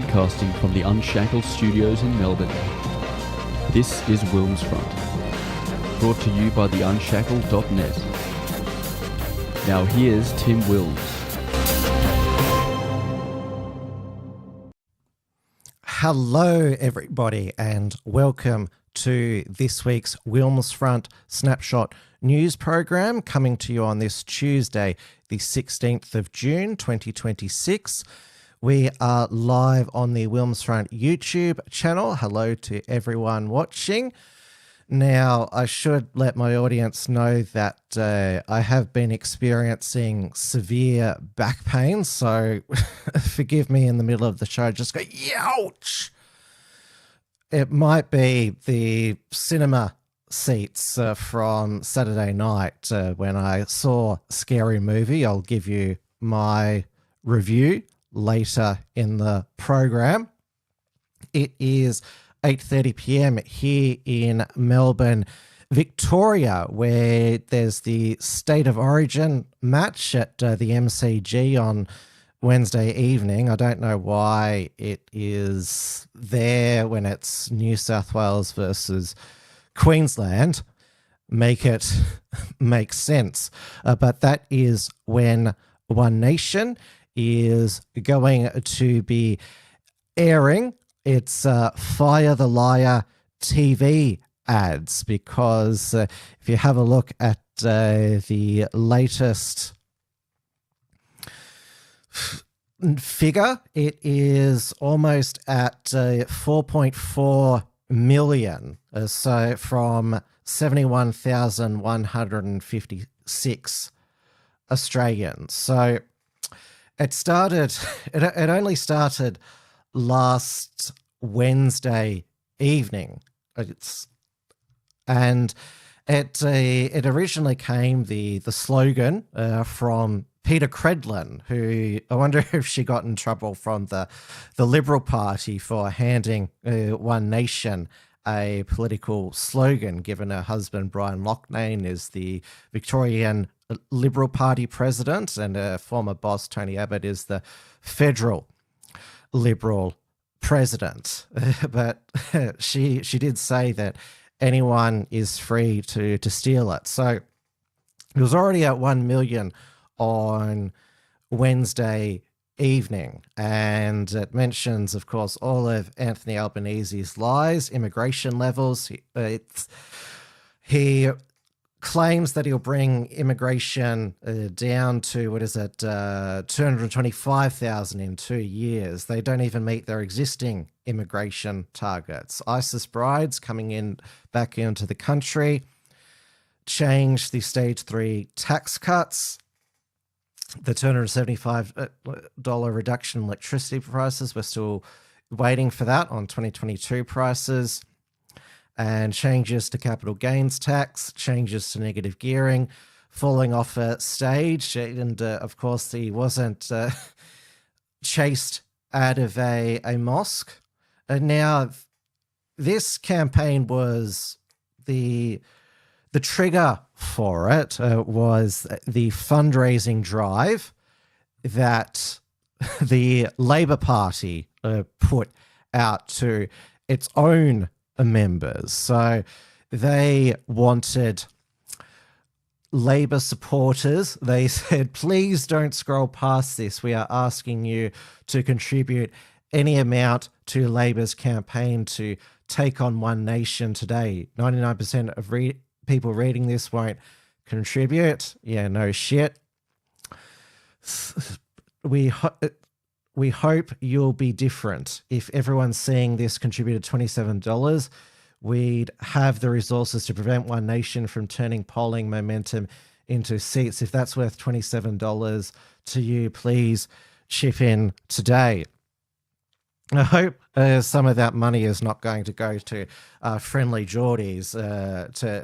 broadcasting from the Unshackled Studios in Melbourne. This is WilmsFront, brought to you by the Unshackled.net. Now here's Tim Wilms. Hello everybody and welcome to this week's WilmsFront Snapshot news program, coming to you on this Tuesday, the 16th of June 2026. We are live on the WilmsFront YouTube channel. Hello to everyone watching. Now, I should let my audience know that I have been experiencing severe back pain, so forgive me in the middle of the show, just go, ouch! It might be the cinema seats from Saturday night when I saw a scary movie. I'll give you my review later in the program. It is 8:30 p.m. here in Melbourne, Victoria, where there's the State of Origin match at the MCG on Wednesday evening. I don't know why it is there when it's New South Wales versus Queensland. Make it make sense. But that is when One Nation is going to be airing its Fire the Liar TV ads, because if you have a look at the latest figure, it is almost at 4.4 million, so from 71,156 Australians. So it only started last Wednesday evening. It originally came the slogan from Peter Credlin, who I wonder if she got in trouble from the Liberal Party for handing One Nation a political slogan, given her husband Brian Loughnane is the Victorian Liberal Party president and her former boss Tony Abbott is the federal Liberal president. But she did say that anyone is free to steal it. So it was already at 1 million on Wednesday evening, and it mentions, of course, all of Anthony Albanese's lies, immigration levels. He claims that he'll bring immigration down to, 225,000 in 2 years. They don't even meet their existing immigration targets. ISIS brides coming back into the country, change the stage 3 tax cuts, the $275 reduction in electricity prices. We're still waiting for that on 2022 prices. And changes to capital gains tax, changes to negative gearing, falling off a stage. And of course, he wasn't chased out of a mosque. And now this campaign was the trigger for it was the fundraising drive that the Labor Party put out to its own members. So they wanted Labor supporters. They said, please don't scroll past this. We are asking you to contribute any amount to Labor's campaign to take on One Nation today. 99% of people reading this won't contribute. Yeah, no shit. We hope you'll be different. If everyone seeing this contributed $27, we'd have the resources to prevent One Nation from turning polling momentum into seats. If that's worth $27 to you, please chip in today. I hope some of that money is not going to go to friendly Geordies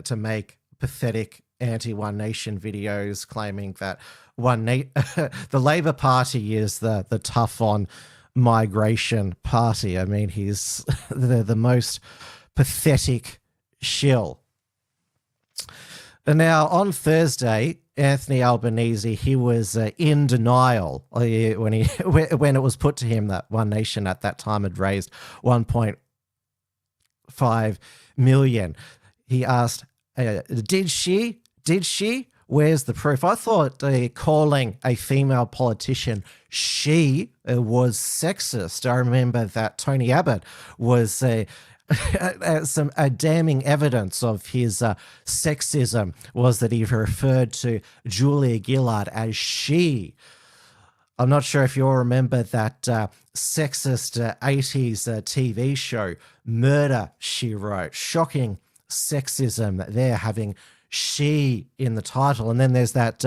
to make pathetic anti-One Nation videos claiming that the Labor Party is the tough on migration party. I mean, he's the most pathetic shill. And now on Thursday, Anthony Albanese, he was in denial when when it was put to him that One Nation at that time had raised 1.5 million. He asked, "Did she? Did she? Where's the proof?" I thought calling a female politician she was sexist. I remember that Tony Abbott was some damning evidence of his sexism was that he referred to Julia Gillard as she. I'm not sure if you all remember that sexist 80s TV show, Murder, She Wrote. Shocking sexism there, having she in the title. And then there's that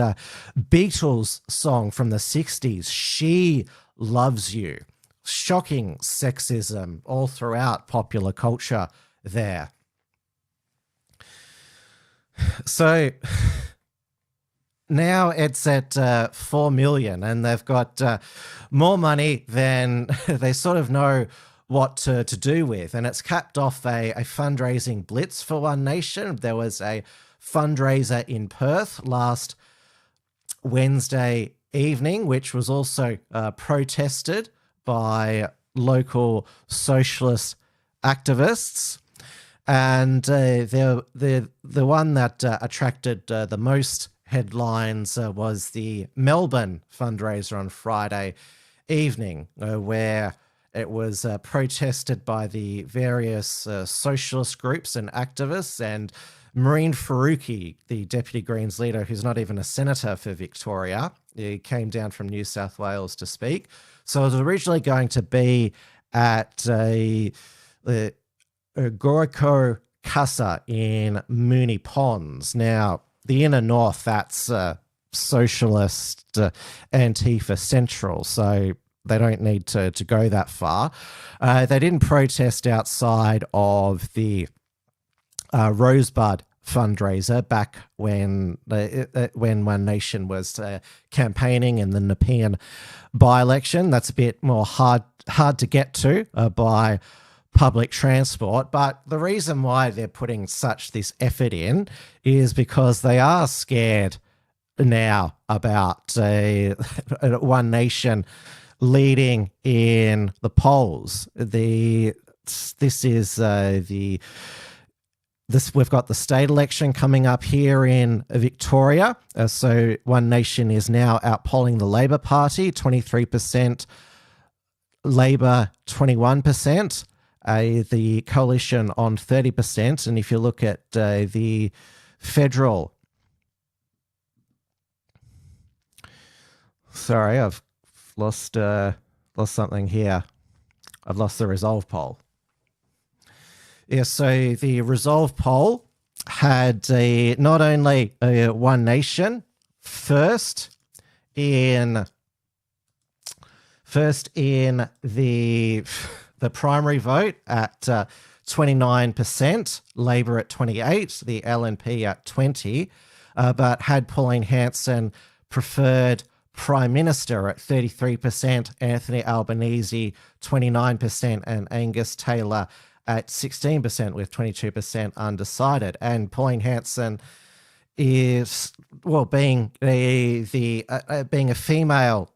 Beatles song from the 60s, She Loves You. Shocking sexism all throughout popular culture there. So now it's at 4 million, and they've got more money than they sort of know what to do with. And it's capped off a fundraising blitz for One Nation. There was a fundraiser in Perth last Wednesday evening, which was also protested by local socialist activists. And the one that attracted the most headlines was the Melbourne fundraiser on Friday evening, where it was protested by the various socialist groups and activists, and Marine Faruqi, the Deputy Greens leader, who's not even a senator for Victoria, he came down from New South Wales to speak. So it was originally going to be at Gorko Casa in Moonee Ponds. Now, the inner north, that's socialist Antifa Central, so they don't need to go that far. They didn't protest outside of the Rosebud fundraiser back when One Nation was campaigning in the Nepean by-election. That's a bit more hard to get to by public transport. But the reason why they're putting this effort in is because they are scared now about One Nation leading in the polls. We've got the state election coming up here in Victoria. So One Nation is now outpolling the Labor Party, 23%, Labor 21%, the Coalition on 30%. And if you look at the federal... Sorry, I've lost something here. I've lost the Resolve poll. Yeah, so the Resolve poll had not only One Nation first in the primary vote at 29%, Labor at 28%, the LNP at 20%, but had Pauline Hanson preferred Prime Minister at 33%, Anthony Albanese 29%, and Angus Taylor at 16%, with 22% undecided. And Pauline Hanson is, being a female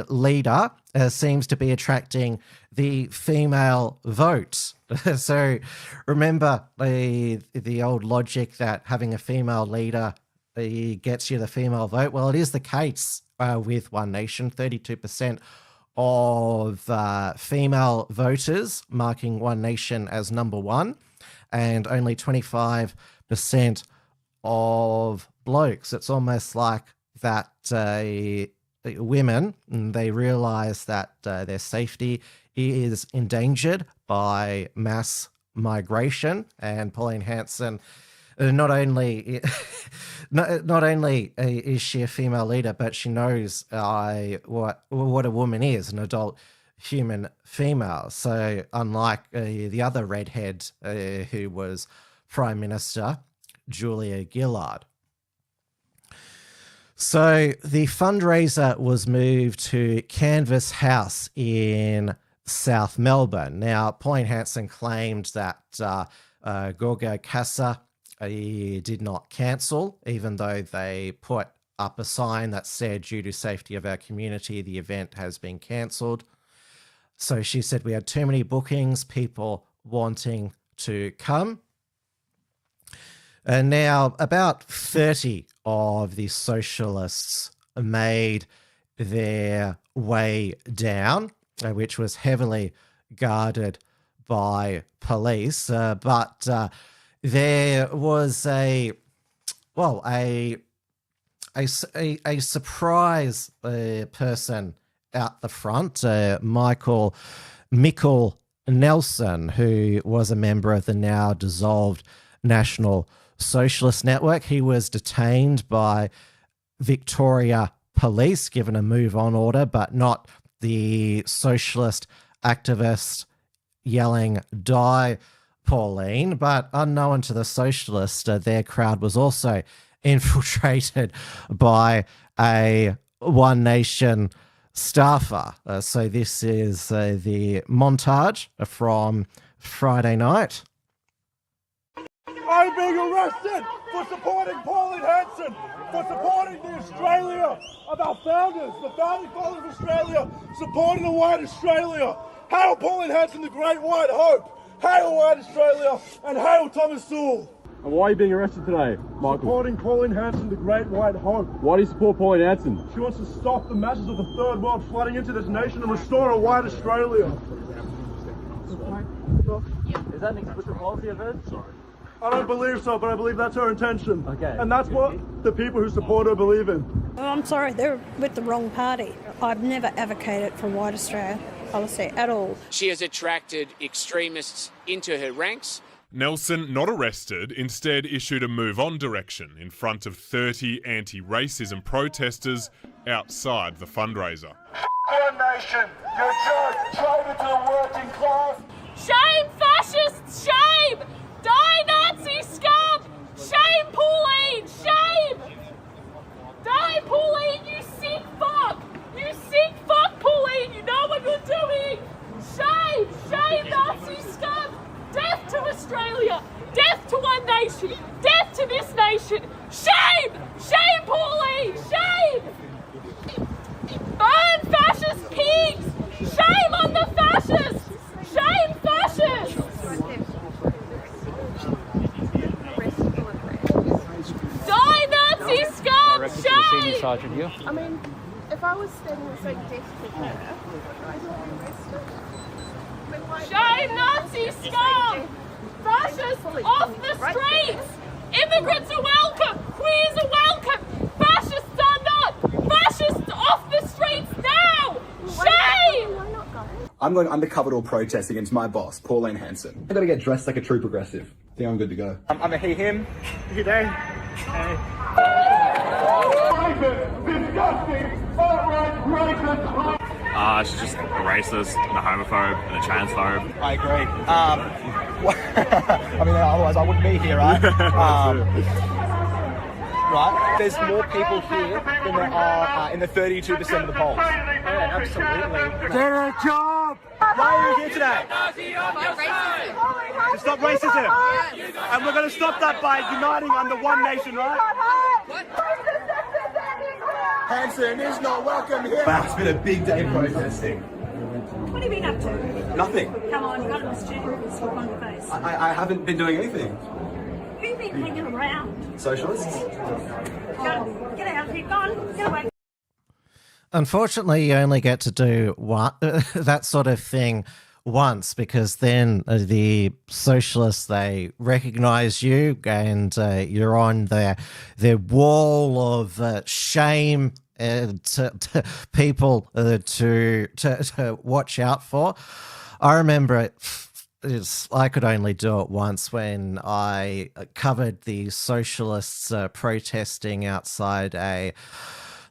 leader, seems to be attracting the female vote. So remember the old logic that having a female leader gets you the female vote. Well, it is the case with One Nation. 32% of female voters marking One Nation as number one, and only 25% of blokes. It's almost like that women, they realise that their safety is endangered by mass migration, and Pauline Hanson not only is she a female leader, but she knows what a woman is, an adult human female. So unlike the other redhead who was Prime Minister, Julia Gillard. So the fundraiser was moved to Canvas House in South Melbourne. Now, Pauline Hanson claimed that Gorgo Casa did not cancel, even though they put up a sign that said, due to safety of our community, the event has been cancelled. So she said we had too many bookings, people wanting to come. And now about 30 of the socialists made their way down, which was heavily guarded by police. But there was a surprise person out the front, Michael Nelson, who was a member of the now dissolved National Socialist Network. He was detained by Victoria Police, given a move-on order, but not the socialist activist yelling, "Die, Pauline." But unknown to the socialists, their crowd was also infiltrated by a One Nation staffer. So this is the montage from Friday night. I'm being arrested for supporting Pauline Hanson, for supporting the Australia of our founders, the founding fathers of Australia, supporting the white Australia. Hail Pauline Hanson, the great white hope. Hail white Australia, and hail Thomas Sewell. And why are you being arrested today, Michael? Supporting Pauline Hanson, the great white hope. Why do you support Pauline Hanson? She wants to stop the masses of the third world flooding into this nation and restore a white Australia. Is that an explicit policy of hers? Sorry. I don't believe so, but I believe that's her intention. Okay. And that's what the people who support her believe in. Oh, I'm sorry, they're with the wrong party. I've never advocated for white Australia policy at all. She has attracted extremists into her ranks. Nelson, not arrested, instead issued a move-on direction in front of 30 anti-racism protesters outside the fundraiser. One nation, you're traitor to the working class. Shame fascists, shame! Die Nazi scum! Shame Pauline, shame! Die Pauline, you sick fuck! You sick fuck, Pauline, you know what you're doing! Shame! Shame Nazi scum! Death to Australia! Death to One Nation! Death to this nation! Shame! Shame Pauline! Shame! Burn fascist pigs! Shame on the fascists! Shame fascists! Die Nazi scum! Shame! I mean, if I was standing with so deaf to her, I'd be arrested. Shame Nazi scum! Fascists off the streets! Immigrants are welcome! Queers are welcome! Fascists are not! Fascists off the streets now! Shame! I'm going undercover to a protest against my boss, Pauline Hanson. I've got to get dressed like a true progressive. I think I'm good to go. I'm a he, him. He, they. Hey. Disgusting, outright racist. She's just a racist and a homophobe and a transphobe. I agree. I mean, otherwise I wouldn't be here, right? Right? There's more people here than there are in the 32% of the polls. Yeah, absolutely. Get a job! Why are you here today? To stop racism. And we're going to stop that by uniting under One Nation, right? Hanson is not welcome here. Wow, it's been a big day protesting. What have you been up to? Nothing. Come on, you got a mischievous look on your face. I haven't been doing anything. Who have you been hanging around? Socialists? Get out of here, go on, get away. Unfortunately, you only get to do that sort of thing once, because then the socialists, they recognize you and you're on their wall of shame to people to watch out for. I remember I could only do it once when I covered the socialists protesting outside a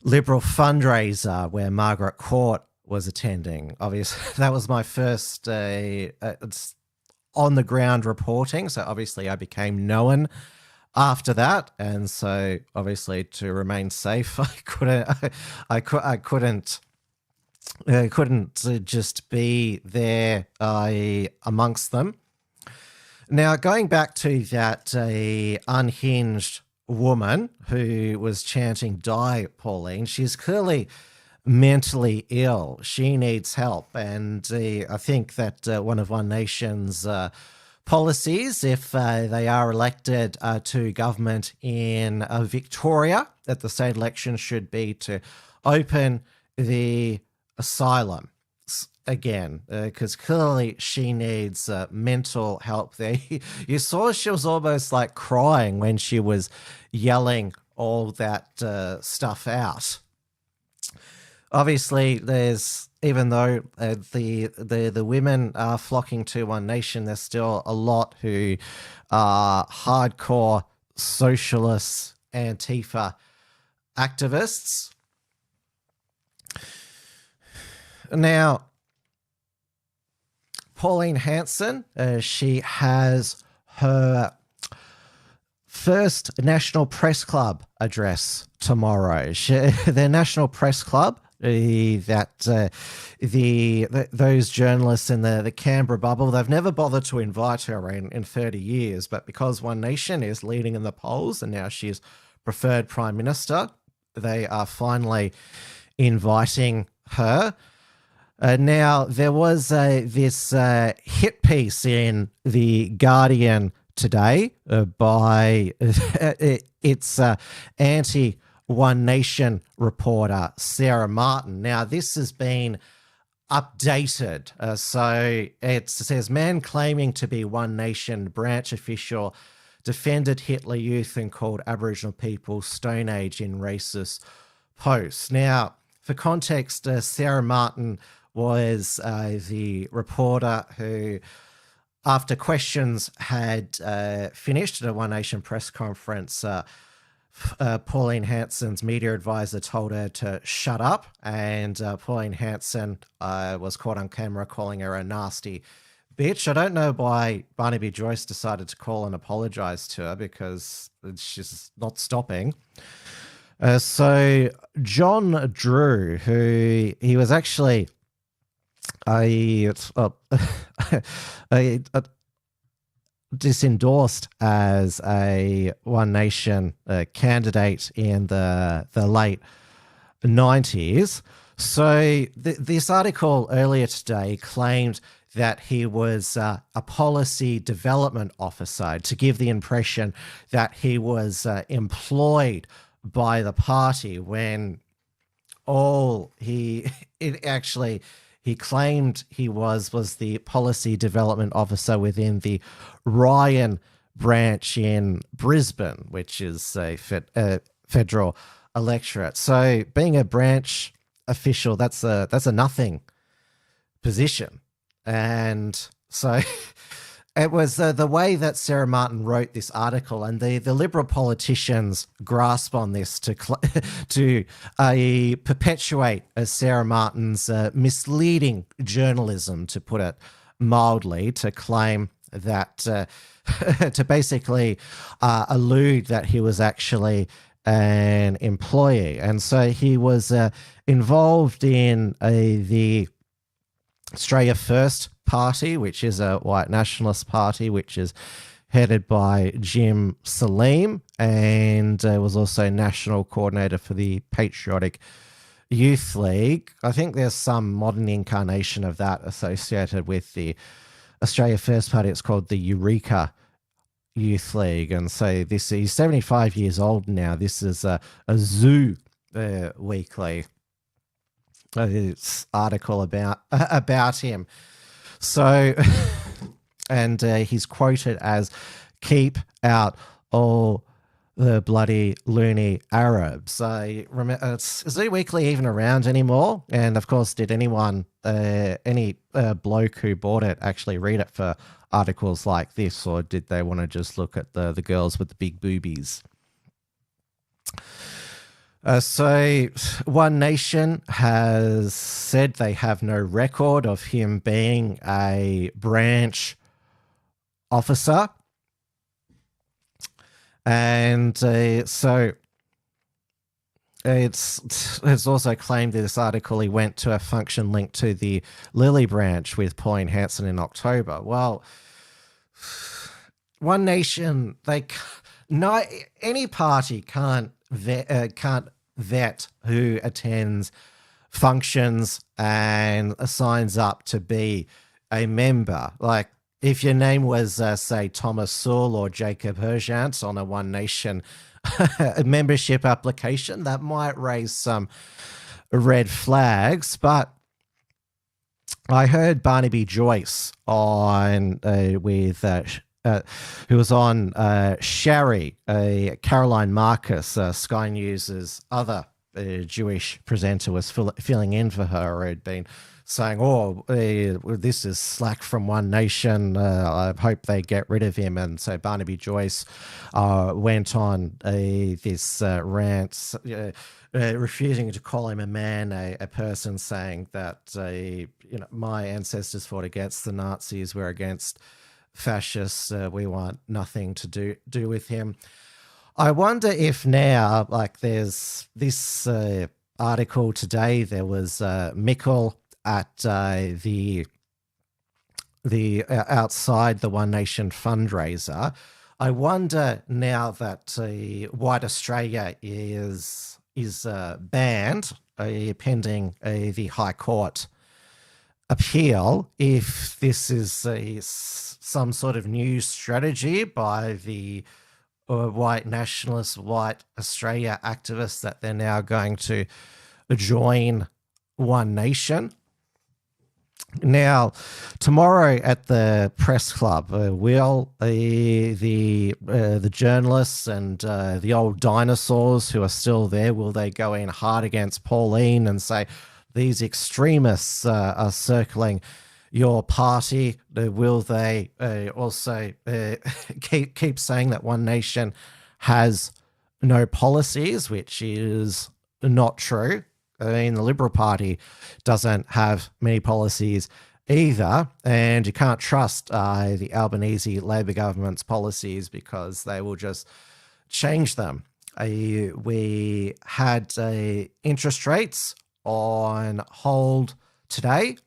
Liberal fundraiser where Margaret Court was attending. Obviously, that was my first on the ground reporting. So obviously, I became known after that, and so obviously to remain safe, I couldn't just be there amongst them. Now, going back to that unhinged woman who was chanting "Die, Pauline." She's clearly mentally ill. She needs help. And I think that one of One Nation's policies, if they are elected to government in Victoria at the state election, should be to open the asylum again, because clearly she needs mental help there. You saw she was almost like crying when she was yelling all that stuff out. Obviously, there's, even though the women are flocking to One Nation, there's still a lot who are hardcore socialist Antifa activists. Now, Pauline Hanson, she has her first National Press Club address tomorrow. Their National Press Club, those journalists in the Canberra bubble, they've never bothered to invite her in 30 years, but because One Nation is leading in the polls and now she's preferred Prime Minister, they are finally inviting her. Now, there was this hit piece in The Guardian today by its anti-One Nation reporter, Sarah Martin. Now, this has been updated. So it says, man claiming to be One Nation branch official defended Hitler Youth and called Aboriginal people Stone Age in racist posts. Now, for context, Sarah Martin was the reporter who, after questions had finished at a One Nation press conference, Pauline Hanson's media advisor told her to shut up, and Pauline Hanson was caught on camera calling her a nasty bitch. I don't know why Barnaby Joyce decided to call and apologise to her, because she's not stopping. So John Drew, who he was actually disendorsed as a One Nation candidate in the late 90s. So this article earlier today claimed that he was a policy development officer, to give the impression that he was employed by the party, when he claimed he was the policy development officer within the Ryan branch in Brisbane, which is a federal electorate. So being a branch official, that's a nothing position. And so it was the way that Sarah Martin wrote this article, and the Liberal politicians grasp on this to perpetuate Sarah Martin's misleading journalism, to put it mildly, to claim that, to basically allude that he was actually an employee. And so he was involved in the Australia First Party, which is a white nationalist party, which is headed by Jim Salim, and was also national coordinator for the Patriotic Youth League. I think there's some modern incarnation of that associated with the Australia First Party. It's called the Eureka Youth League. And so he's 75 years old now. This is a Zoo Weekly article about him. So, and he's quoted as, "Keep out all the bloody loony Arabs." Is Zoo Weekly even around anymore? And of course, did any bloke who bought it actually read it for articles like this, or did they want to just look at the girls with the big boobies? So One Nation has said they have no record of him being a branch officer. And so it's also claimed in this article he went to a function linked to the Lily branch with Pauline Hanson in October. Well, One Nation, no, any party can't vet who attends functions and signs up to be a member. Like, if your name was, say, Thomas Sewell or Jacob Herjant on a One Nation membership application, that might raise some red flags. But I heard Barnaby Joyce on who was on Sherry, Caroline Marcus, Sky News's other Jewish presenter, was filling in for her, or had been saying, this is slack from One Nation. I hope they get rid of him. And so Barnaby Joyce went on this rant, refusing to call him a man, a person, saying that my ancestors fought against the Nazis, we're against fascists, we want nothing to do with him. I wonder if now, like, there's this article today, there was Mikkel at the outside the One Nation fundraiser. I wonder now that White Australia is banned, pending the High Court appeal, if this is some sort of new strategy by the white nationalist, White Australia activists, that they're now going to join One Nation. Now, tomorrow at the press club, will the journalists and the old dinosaurs who are still there, will they go in hard against Pauline and say these extremists are circling your party? Will they also keep saying that One Nation has no policies, which is not true? I mean, the Liberal Party doesn't have many policies either, and you can't trust the Albanese Labor government's policies because they will just change them. We had interest rates on hold today.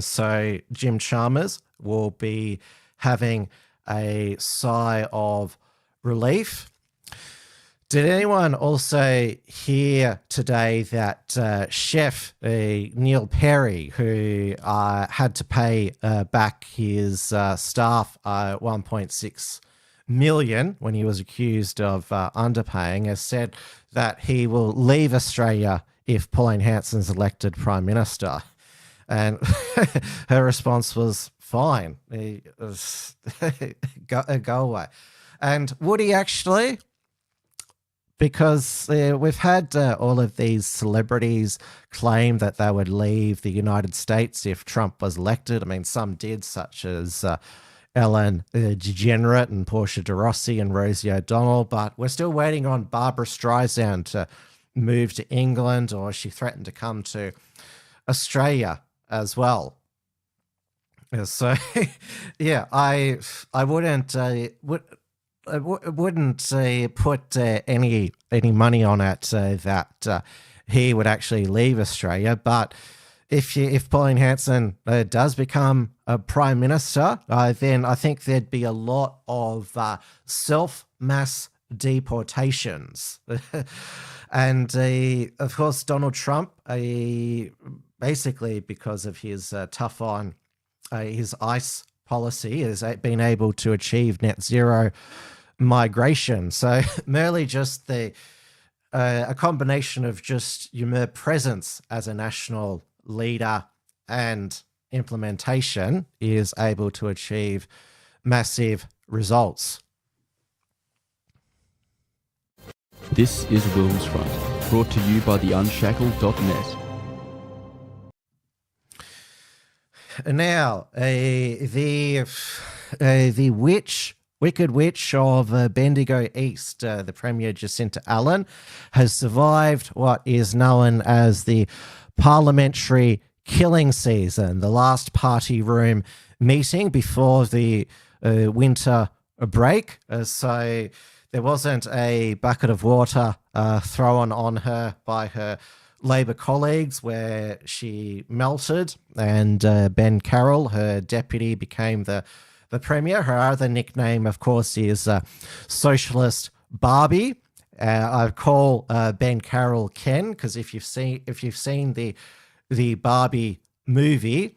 So Jim Chalmers will be having a sigh of relief. Did anyone also hear today that chef Neil Perry, who had to pay back his staff $1.6 million when he was accused of underpaying, has said that he will leave Australia if Pauline Hanson's elected Prime Minister? And her response was, fine, go away. And would he actually? Because we've had all of these celebrities claim that they would leave the United States if Trump was elected. I mean, some did, such as Ellen DeGeneres and Portia de Rossi and Rosie O'Donnell, but we're still waiting on Barbara Streisand to move to England, or she threatened to come to Australia as well. So, yeah, I wouldn't put any money on it that he would actually leave Australia. But if Pauline Hanson does become a prime minister, then I think there'd be a lot of mass deportations. And of course, Donald Trump, basically because of his tough on his ICE policy, has been able to achieve net zero migration. So merely just a combination of just your mere presence as a national leader and implementation is able to achieve massive results. This is WilmsFront, brought to you by the Unshackled.net. Now, the Wicked Witch of Bendigo East, the Premier Jacinta Allen, has survived what is known as the parliamentary killing season, the last party room meeting before the winter break. So there wasn't a bucket of water thrown on her by her Labor colleagues where she melted, and Ben Carroll, her deputy, became the the Premier. Her other nickname, of course, is Socialist Barbie. I call Ben Carroll Ken because if you've seen the Barbie movie,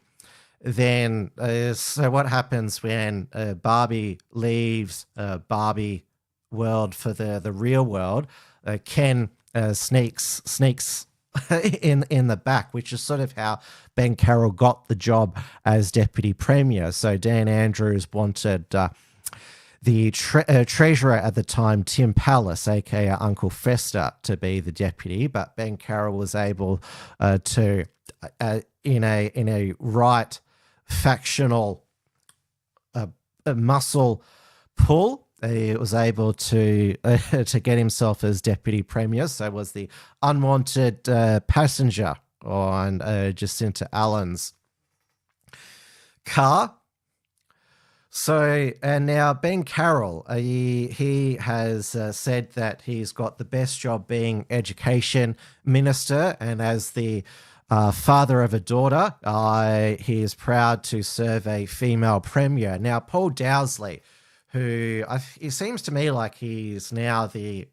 then so what happens when Barbie leaves Barbie world for the real world? Ken sneaks in the back, which is sort of how Ben Carroll got the job as Deputy Premier. So Dan Andrews wanted the treasurer at the time, Tim Pallas, aka Uncle Fester, to be the deputy, but Ben Carroll was able to, in a right factional muscle pull, he was able to get himself as deputy premier. So was the unwanted passenger on Jacinta Allen's car. So, and now Ben Carroll, he has said that he's got the best job being education minister, and as the father of a daughter, he is proud to serve a female premier. Now, Paul Dowsley, who it seems to me like he's now the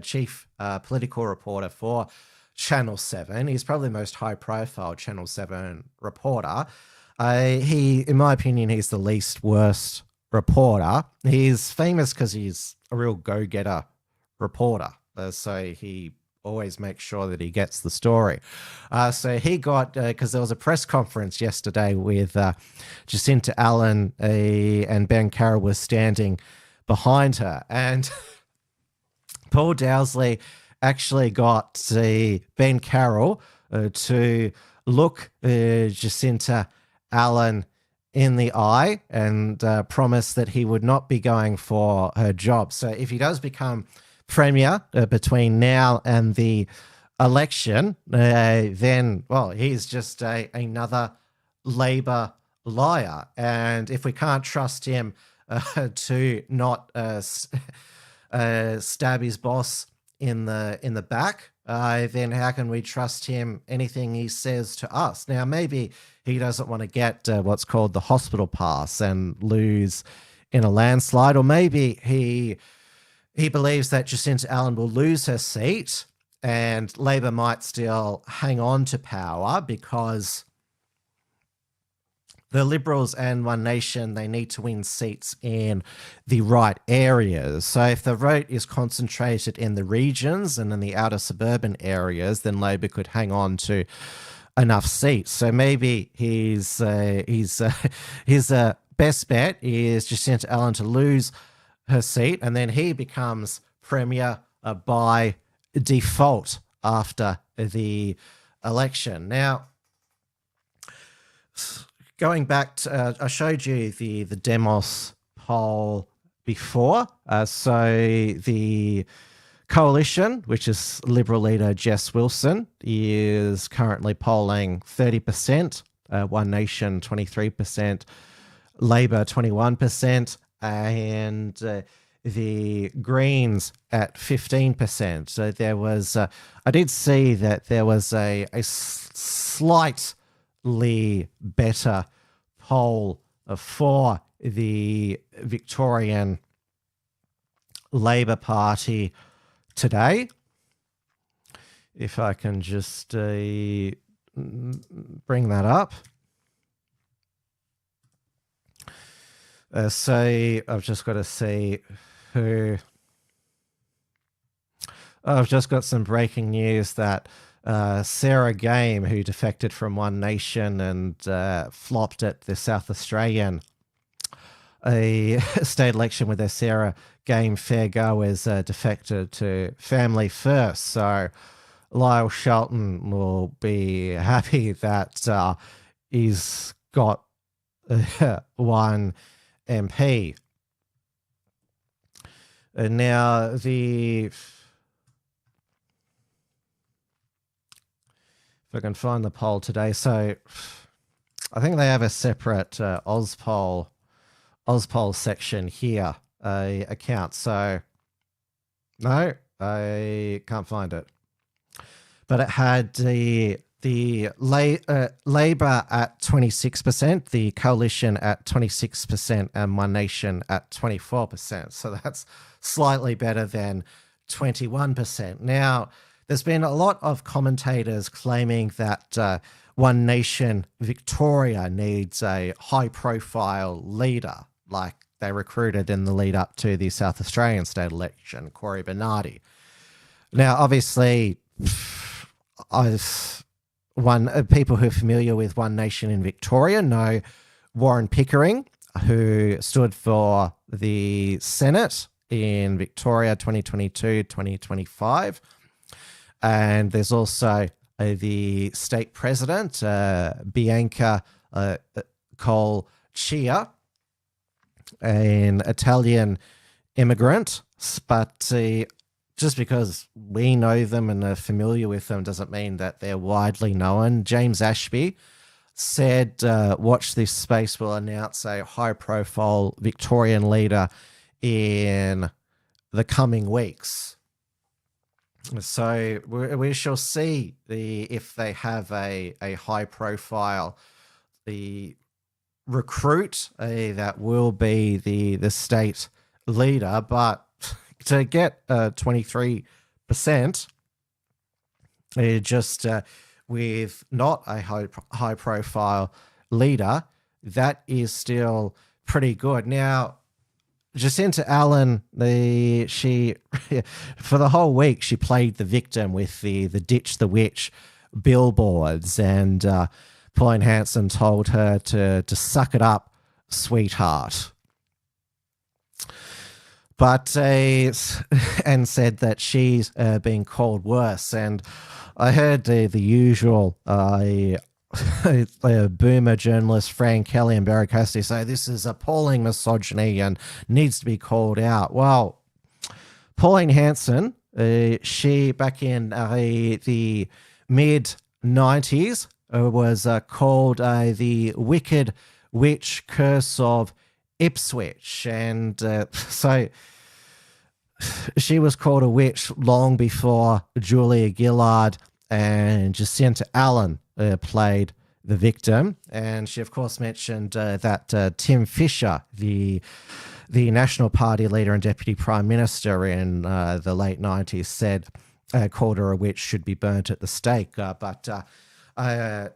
chief political reporter for Channel 7. He's probably the most high-profile Channel 7 reporter. In my opinion, he's the least worst reporter. He's famous because he's a real go-getter reporter. So he always makes sure that he gets the story. So he got, because there was a press conference yesterday with Jacinta Allen and Ben Carroll was standing behind her. And Paul Dowsley actually got Ben Carroll to look Jacinta Allen in the eye and promised that he would not be going for her job. So if he does become premier between now and the election, then, well, he's just another Labor liar. And if we can't trust him to not stab his boss in the back, then how can we trust him anything he says to us? Now, maybe he doesn't want to get what's called the hospital pass and lose in a landslide, or maybe he believes that Jacinta Allen will lose her seat and Labor might still hang on to power because the Liberals and One Nation, they need to win seats in the right areas. So if the vote is concentrated in the regions and in the outer suburban areas, then Labor could hang on to enough seats. So maybe his best bet is Jacinta Allen to lose her seat, and then he becomes premier by default after the election. Now, going back to, I showed you the Demos poll before. So the coalition, which is Liberal leader Jess Wilson, is currently polling 30%, One Nation 23%, Labor 21%, and the Greens at 15%. So there was, I did see that there was a slightly better poll for the Victorian Labor Party today. If I can just bring that up. So I've just got to see who. I've just got some breaking news that Sarah Game, who defected from One Nation and flopped at the South Australian state election with their Sarah Game fair goers, defected to Family First. So Lyle Shelton will be happy that he's got one MP. And now if I can find the poll today, so I think they have a separate Ozpoll section here, account. So no, I can't find it. But it had the the Labour at 26%, the Coalition at 26%, and One Nation at 24%. So that's slightly better than 21%. Now, there's been a lot of commentators claiming that One Nation Victoria needs a high-profile leader, like they recruited in the lead up to the South Australian state election, Corey Bernardi. Now, obviously, people who are familiar with One Nation in Victoria know Warren Pickering, who stood for the Senate in Victoria 2022-2025. And there's also the state president, Bianca Colcia, an Italian immigrant, but just because we know them and are familiar with them doesn't mean that they're widely known. James Ashby said, watch this space, will announce a high-profile Victorian leader in the coming weeks. So we shall see if they have a high-profile recruit that will be the state leader, but to get 23%, just with not a high-profile leader, that is still pretty good. Now, Jacinta Allen, she for the whole week she played the victim with the Ditch the Witch billboards, and Pauline Hanson told her to suck it up, sweetheart. But and said that she's being called worse. And I heard the usual boomer journalist Fran Kelly and Barry Cassidy say this is appalling misogyny and needs to be called out. Well, Pauline Hanson, she back in the mid-90s was called the Wicked Witch Curse of Ipswich, and so she was called a witch long before Julia Gillard and Jacinta Allen played the victim. And she, of course, mentioned that Tim Fischer, the National Party leader and Deputy Prime Minister in the late 90s, said, called her a witch, should be burnt at the stake. But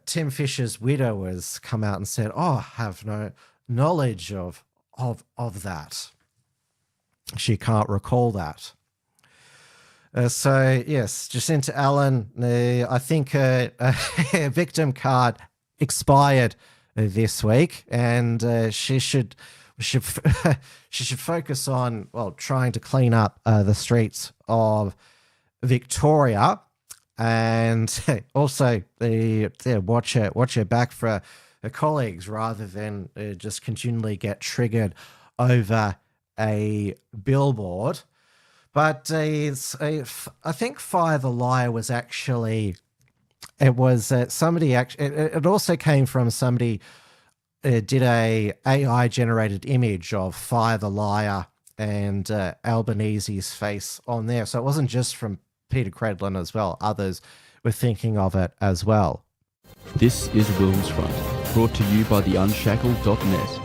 Tim Fischer's widow has come out and said, I have no knowledge of that. She can't recall that. So, yes, Jacinta Allen, I think her victim card expired this week, and she should focus on, well, trying to clean up the streets of Victoria, and also watch her back for her colleagues rather than just continually get triggered over a billboard. But I think Fire the Liar was actually, it was somebody, it also came from somebody did a AI generated image of Fire the Liar and Albanese's face on there. So it wasn't just from Peter Credlin as well. Others were thinking of it as well. This is WilmsFront, brought to you by the Unshackled.net.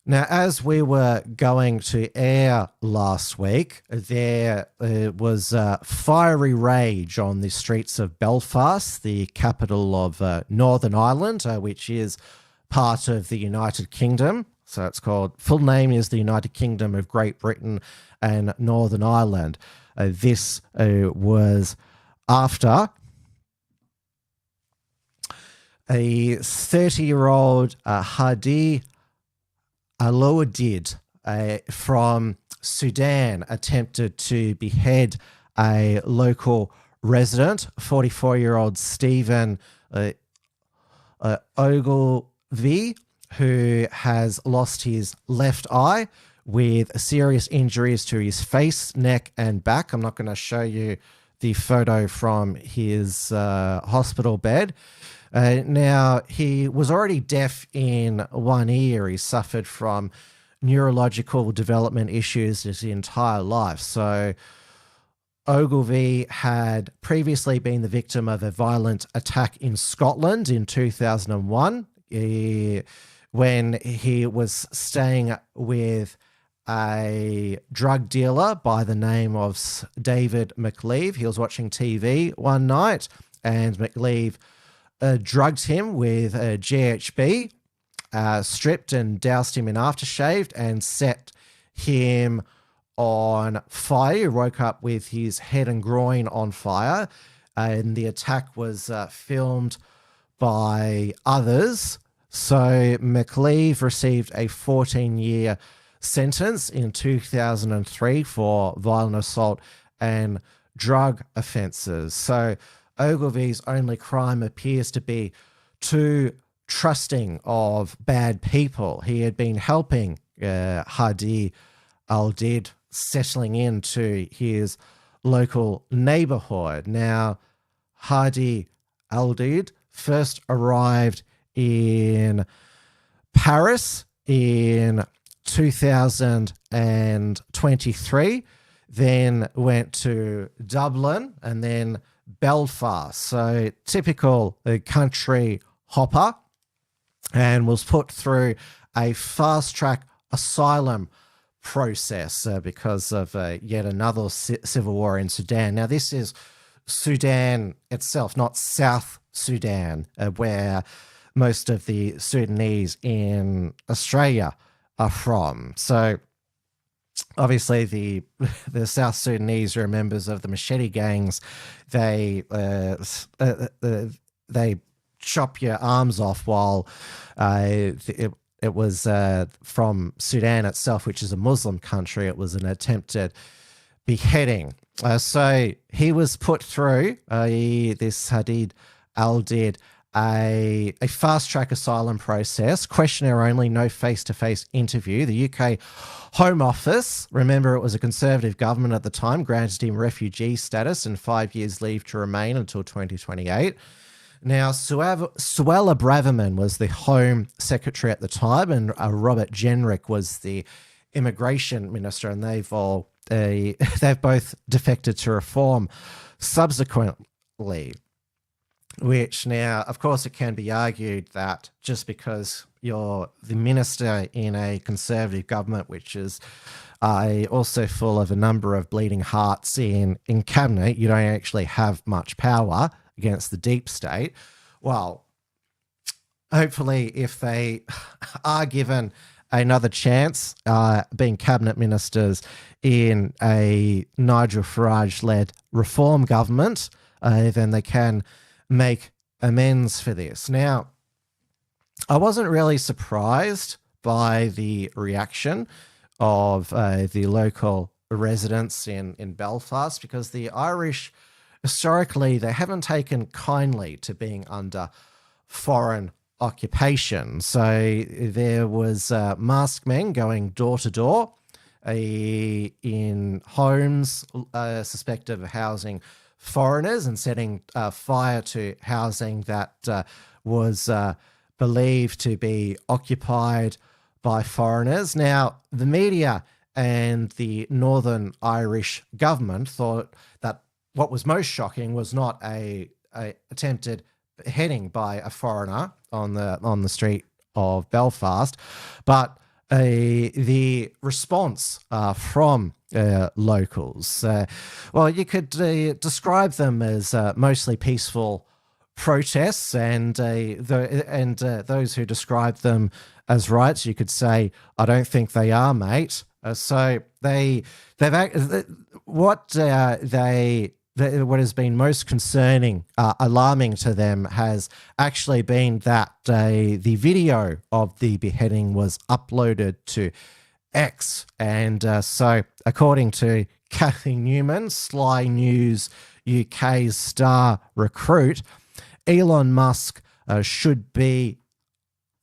Now, as we were going to air last week, there was fiery rage on the streets of Belfast, the capital of Northern Ireland, which is part of the United Kingdom. So it's called, full name is the United Kingdom of Great Britain and Northern Ireland. This was after a 30-year-old Hadi Aloadid from Sudan attempted to behead a local resident, 44-year-old Stephen Ogilvie, who has lost his left eye with serious injuries to his face, neck, and back. I'm not going to show you the photo from his hospital bed. Now, he was already deaf in one ear. He suffered from neurological development issues his entire life. So Ogilvy had previously been the victim of a violent attack in Scotland in 2001 when he was staying with a drug dealer by the name of David McLeave. He was watching TV one night and McLeave drugged him with a GHB, stripped and doused him in aftershave and set him on fire. He woke up with his head and groin on fire, and the attack was filmed by others. So McLeave received a 14-year sentence in 2003 for violent assault and drug offences. So Ogilvy's only crime appears to be too trusting of bad people. He had been helping Hadi Al-Did settling into his local neighborhood. Now, Hadi Al-Did first arrived in Paris in 2023, then went to Dublin and then Belfast. So typical country hopper, and was put through a fast-track asylum process because of yet another civil war in Sudan. Now, this is Sudan itself, not South Sudan, where most of the Sudanese in Australia are from. So obviously the South Sudanese are members of the machete gangs. They chop your arms off, while it was from Sudan itself, which is a Muslim country. It was an attempted beheading. So he was put through, this Hadid Al-Did, a fast-track asylum process, questionnaire only, no face-to-face interview. The UK Home Office, remember it was a Conservative government at the time, granted him refugee status and 5 years leave to remain until 2028. Now, Suella Braverman was the Home Secretary at the time, and Robert Jenrick was the Immigration Minister, and they've both defected to Reform subsequently. Which now, of course, it can be argued that just because you're the minister in a Conservative government, which is also full of a number of bleeding hearts in cabinet, you don't actually have much power against the deep state. Well, hopefully, if they are given another chance being cabinet ministers in a Nigel Farage-led Reform government, then they can make amends for this. Now, I wasn't really surprised by the reaction of the local residents in Belfast, because the Irish, historically, they haven't taken kindly to being under foreign occupation. So there was masked men going door to door in homes suspected of housing foreigners and setting fire to housing that was believed to be occupied by foreigners. Now, the media and the Northern Irish government thought that what was most shocking was not a attempted beheading by a foreigner on the street of Belfast, but the response from locals. Well, you could describe them as mostly peaceful protests, and those who describe them as riots, you could say, I don't think they are, mate. So what has been most concerning, alarming to them, has actually been that the video of the beheading was uploaded to X. And so, according to Kathy Newman, Sly News UK's star recruit, Elon Musk should be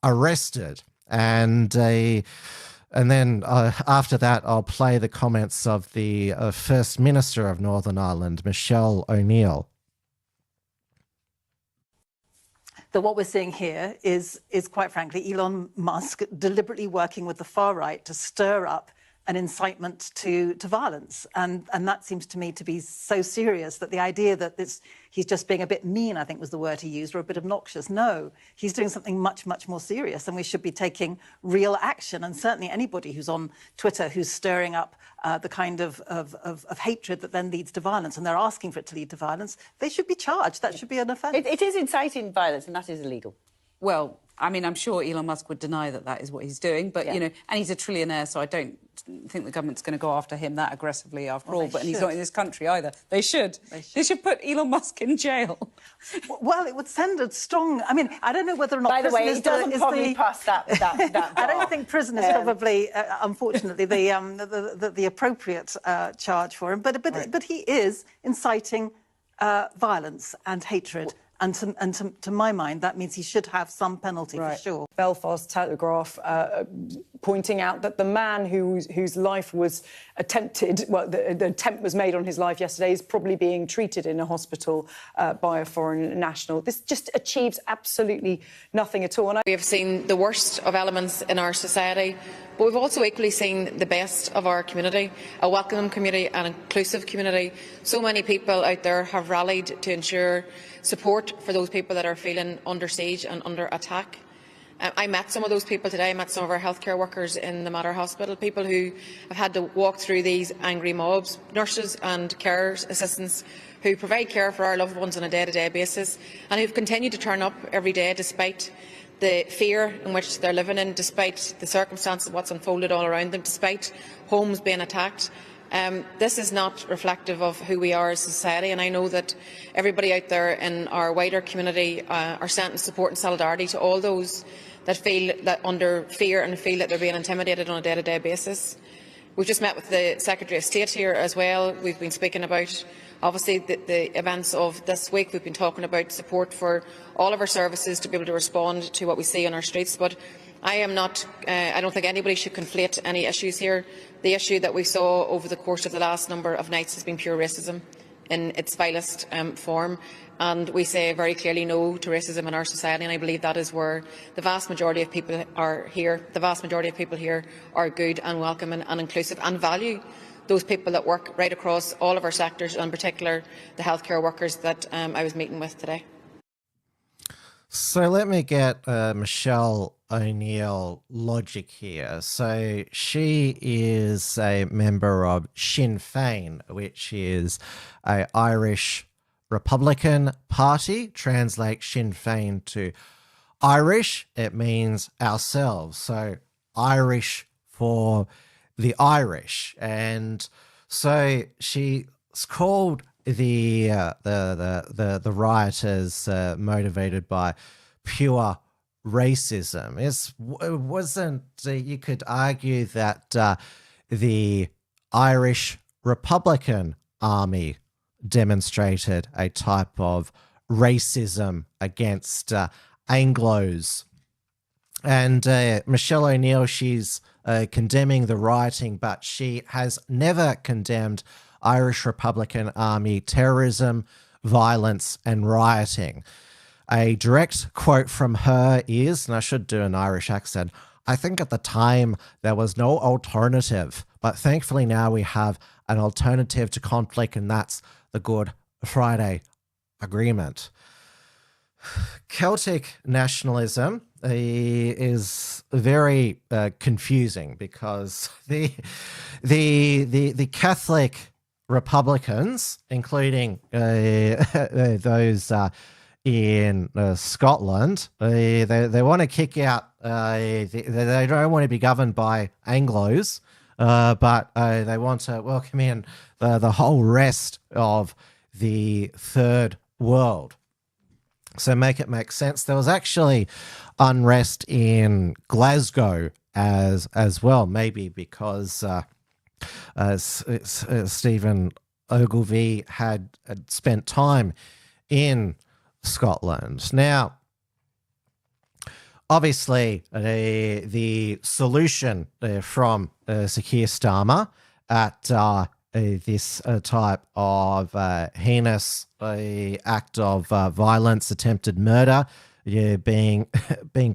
arrested. And then after that, I'll play the comments of the First Minister of Northern Ireland, Michelle O'Neill. That what we're seeing here is quite frankly Elon Musk deliberately working with the far right to stir up an incitement to violence. And that seems to me to be so serious that the idea that he's just being a bit mean, I think was the word he used, or a bit obnoxious. No, he's doing something much, much more serious, and we should be taking real action. And certainly anybody who's on Twitter who's stirring up the kind of hatred that then leads to violence, and they're asking for it to lead to violence, they should be charged. That should be an offence. It is inciting violence, and that is illegal. Well, I mean, I'm sure Elon Musk would deny that is what he's doing, but, you know, and he's a trillionaire, so I don't think the government's going to go after him that aggressively after all, but he's not in this country either. They should. They should put Elon Musk in jail. Well, it would send a strong... I mean, I don't know whether or not... By the way, he doesn't probably pass that I don't think prison is probably, unfortunately, the appropriate charge for him, but he is inciting violence and hatred. And to my mind, that means he should have some penalty for sure. Belfast Telegraph pointing out that the man whose life was attempted, well, the attempt was made on his life yesterday, is probably being treated in a hospital by a foreign national. This just achieves absolutely nothing at all. We have seen the worst of elements in our society, but we've also equally seen the best of our community, a welcoming community, an inclusive community. So many people out there have rallied to ensure support for those people that are feeling under siege and under attack. I met some of those people today. I met some of our healthcare workers in the Mater Hospital, people who have had to walk through these angry mobs, nurses and care assistants who provide care for our loved ones on a day-to-day basis and who've continued to turn up every day despite the fear in which they're living in, despite the circumstances of what's unfolded all around them, despite homes being attacked. This is not reflective of who we are as a society, and I know that everybody out there in our wider community are sending support and solidarity to all those that feel that under fear and feel that they're being intimidated on a day-to-day basis. We've just met with the Secretary of State here as well. We've been speaking about, obviously, the events of this week. We've been talking about support for all of our services to be able to respond to what we see on our streets. But I don't think anybody should conflate any issues here. The issue that we saw over the course of the last number of nights has been pure racism in its vilest form, and we say very clearly no to racism in our society, and I believe that is where the vast majority of people are here. The vast majority of people here are good and welcoming and inclusive and value those people that work right across all of our sectors, and in particular the healthcare workers that I was meeting with today. So let me get Michelle O'Neill logic here. So she is a member of Sinn Féin, which is an Irish Republican party. Translate Sinn Féin to Irish, it means ourselves. So Irish for the Irish. And so she's called the rioters motivated by pure racism. It wasn't, you could argue that the Irish Republican Army demonstrated a type of racism against Anglos. And Michelle O'Neill, she's condemning the rioting, but she has never condemned Irish Republican Army terrorism, violence and rioting. A direct quote from her is, and I should do an Irish accent, "I think at the time there was no alternative, but thankfully now we have an alternative to conflict, and that's the Good Friday Agreement." Celtic nationalism is very confusing because the Catholic Republicans, including those in Scotland, they want to kick out. They don't want to be governed by Anglos, but they want to welcome in the whole rest of the third world. So make it make sense. There was actually unrest in Glasgow as well, maybe because Stephen Ogilvy had spent time in Scotland. Now, obviously, the solution from Sir Keir Starmer at this type of heinous act of violence, attempted murder, being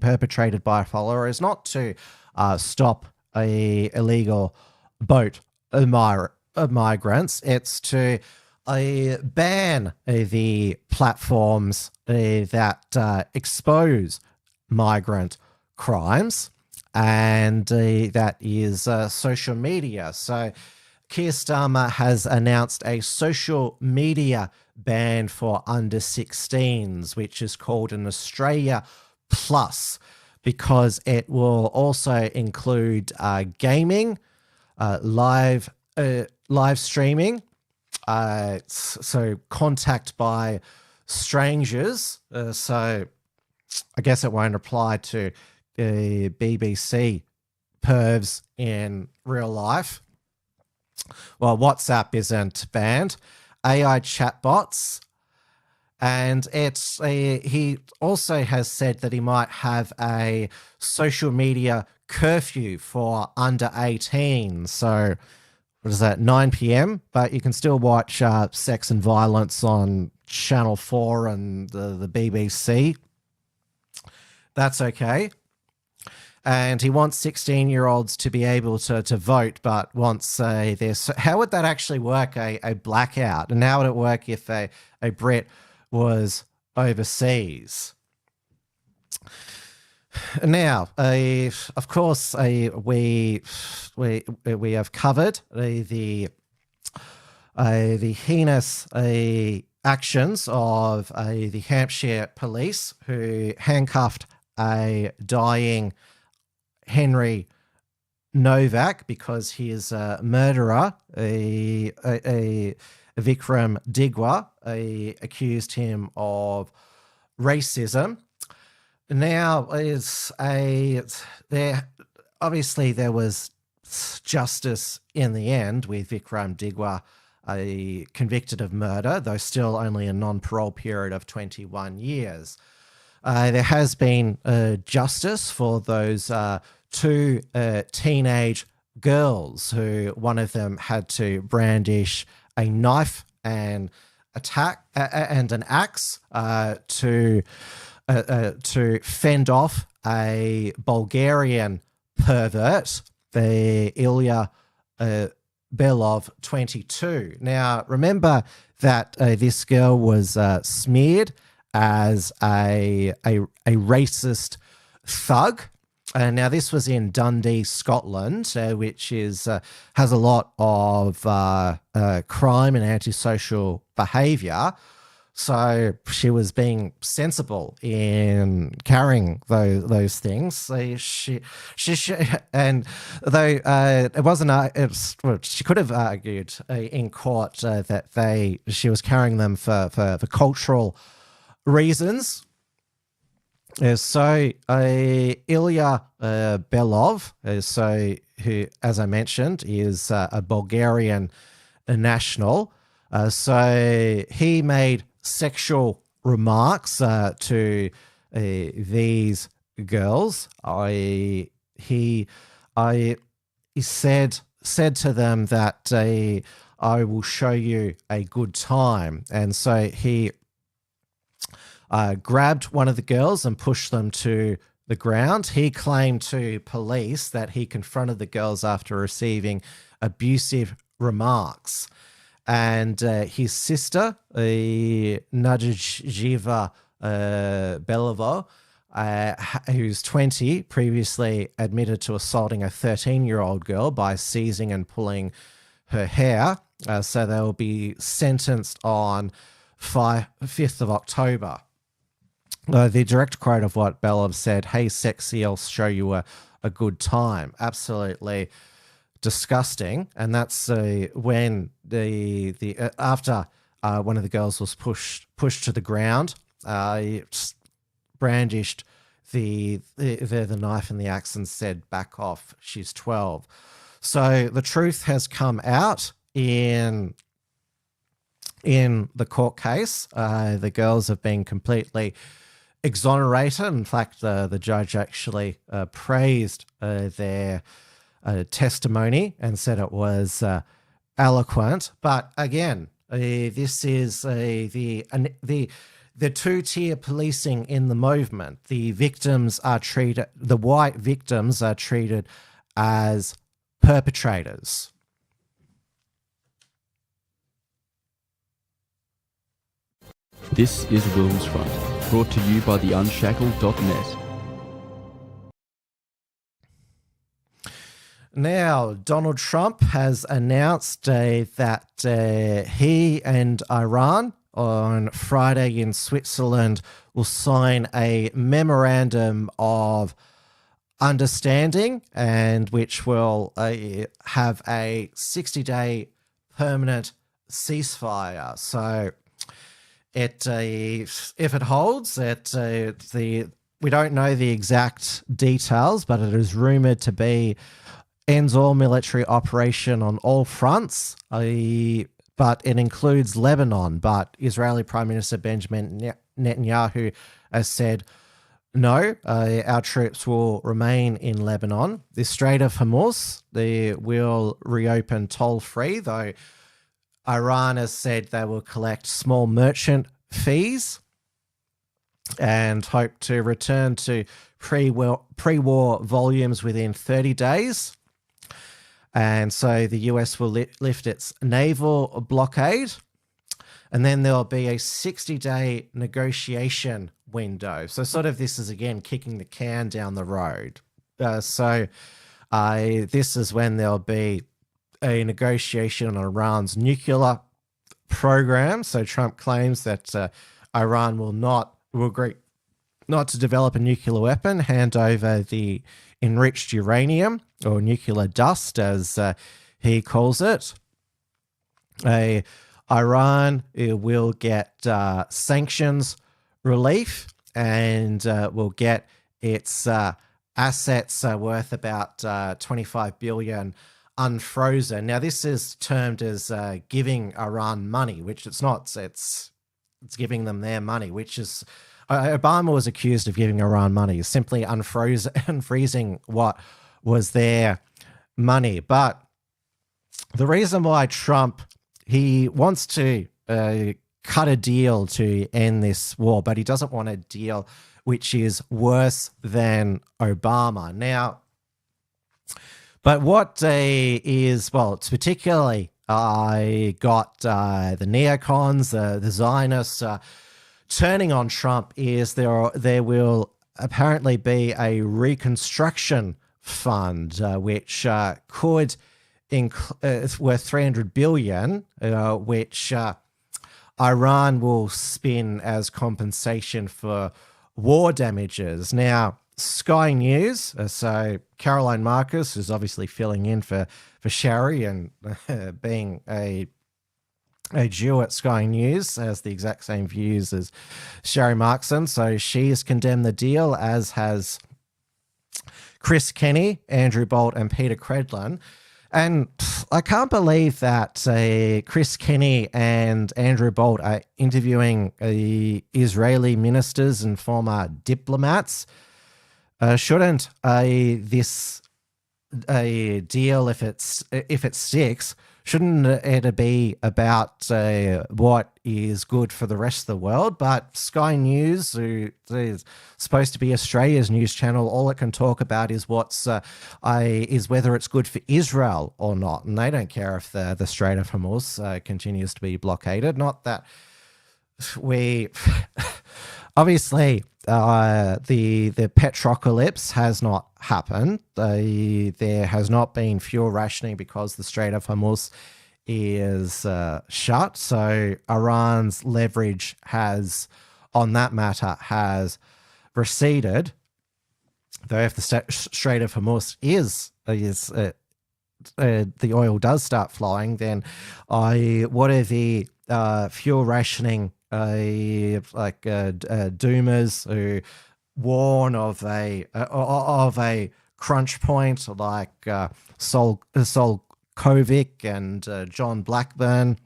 perpetrated by a follower, is not to stop illegal boat migrants. It's to ban the platforms that expose migrant crimes, and that is social media. So Keir Starmer has announced a social media ban for under 16s, which is called an Australia Plus, because it will also include gaming, live streaming, so contact by strangers. So I guess it won't apply to BBC pervs in real life. Well, WhatsApp isn't banned. AI chatbots. And he also has said that he might have a social media curfew for under 18. So what is that, 9 p.m? But you can still watch Sex and Violence on Channel 4 and the BBC. That's okay. And he wants 16-year-olds to be able to vote, but wants this. How would that actually work, a blackout? And how would it work if a Brit was overseas? Now, of course, we have covered the heinous actions of the Hampshire police, who handcuffed a dying Henry Novak because he is a murderer. Vikram Digwa accused him of racism. Now obviously there was justice in the end with Vikram Digwa convicted of murder, though still only a non-parole period of 21 years. There has been justice for those two teenage girls who one of them had to brandish a knife and an axe to fend off a Bulgarian pervert, the Ilya Belov, 22. Now, remember that this girl was smeared as a racist thug. Now, this was in Dundee, Scotland, which has a lot of crime and antisocial behaviour. So she was being sensible in carrying those things. She and though it wasn't, she could have argued in court that she was carrying them for cultural reasons. So Ilya Belov, who, as I mentioned, is a Bulgarian national. So he made sexual remarks to these girls. He said to them that I will show you a good time, and so he grabbed one of the girls and pushed them to the ground. He claimed to police that he confronted the girls after receiving abusive remarks. And his sister, Nadezhda Belovo, who's 20, previously admitted to assaulting a 13-year-old girl by seizing and pulling her hair. So they will be sentenced on 5th of October. The direct quote of what Belov said, "Hey, sexy, I'll show you a good time." Absolutely disgusting. And that's when after one of the girls was pushed to the ground, brandished the knife and the axe and said, "Back off, she's 12." So the truth has come out in the court case. The girls have been completely exonerated. In fact, the judge actually praised their testimony and said it was eloquent. But again, this is the two-tier policing in the movement. The white victims are treated as perpetrators. This is WilmsFront, brought to you by the Unshackled.net. Now, Donald Trump has announced that he and Iran on Friday in Switzerland will sign a memorandum of understanding, and which will have a 60-day permanent ceasefire. So, if it holds, we don't know the exact details, but it is rumored to be ends all military operation on all fronts, but it includes Lebanon. But Israeli Prime Minister Benjamin Netanyahu has said, no, our troops will remain in Lebanon. The Strait of Hormuz, they will reopen toll-free, though Iran has said they will collect small merchant fees and hope to return to pre-war volumes within 30 days. And so the US will lift its naval blockade, and then there'll be a 60-day negotiation window. So sort of this is, again, kicking the can down the road. This is when there'll be a negotiation on Iran's nuclear program. So Trump claims that Iran will agree not to develop a nuclear weapon, hand over the enriched uranium, or nuclear dust, as he calls it. Iran will get sanctions relief and will get its assets worth about 25 billion unfrozen. Now, this is termed as giving Iran money, which it's not. It's giving them their money, which is Obama was accused of giving Iran money, simply unfreezing what was their money. But the reason why Trump, he wants to cut a deal to end this war, but he doesn't want a deal which is worse than Obama. Now, but what it's particularly got the neocons, the Zionists, turning on Trump is there will apparently be a reconstruction fund which could worth 300 billion, which Iran will spin as compensation for war damages. Now, Sky News, so Caroline Marcus, who's obviously filling in for Sherry and being a Jew at Sky News, has the exact same views as Sherry Markson. So she has condemned the deal, as has Chris Kenny, Andrew Bolt, and Peter Credlin. And I can't believe that Chris Kenny and Andrew Bolt are interviewing Israeli ministers and former diplomats. Shouldn't this deal, if it sticks, shouldn't it be about what is good for the rest of the world? But Sky News, who is supposed to be Australia's news channel, all it can talk about is is whether it's good for Israel or not, and they don't care if the Strait of Hormuz continues to be blockaded. Not that we obviously the petrocalypse has not happened. There has not been fuel rationing because the Strait of Hormuz is shut. So Iran's leverage on that matter has receded. Though if the Strait of Hormuz the oil does start flowing, then what are the fuel rationing doomers who warn of a crunch point, like Sol Kovic and John Blackburn?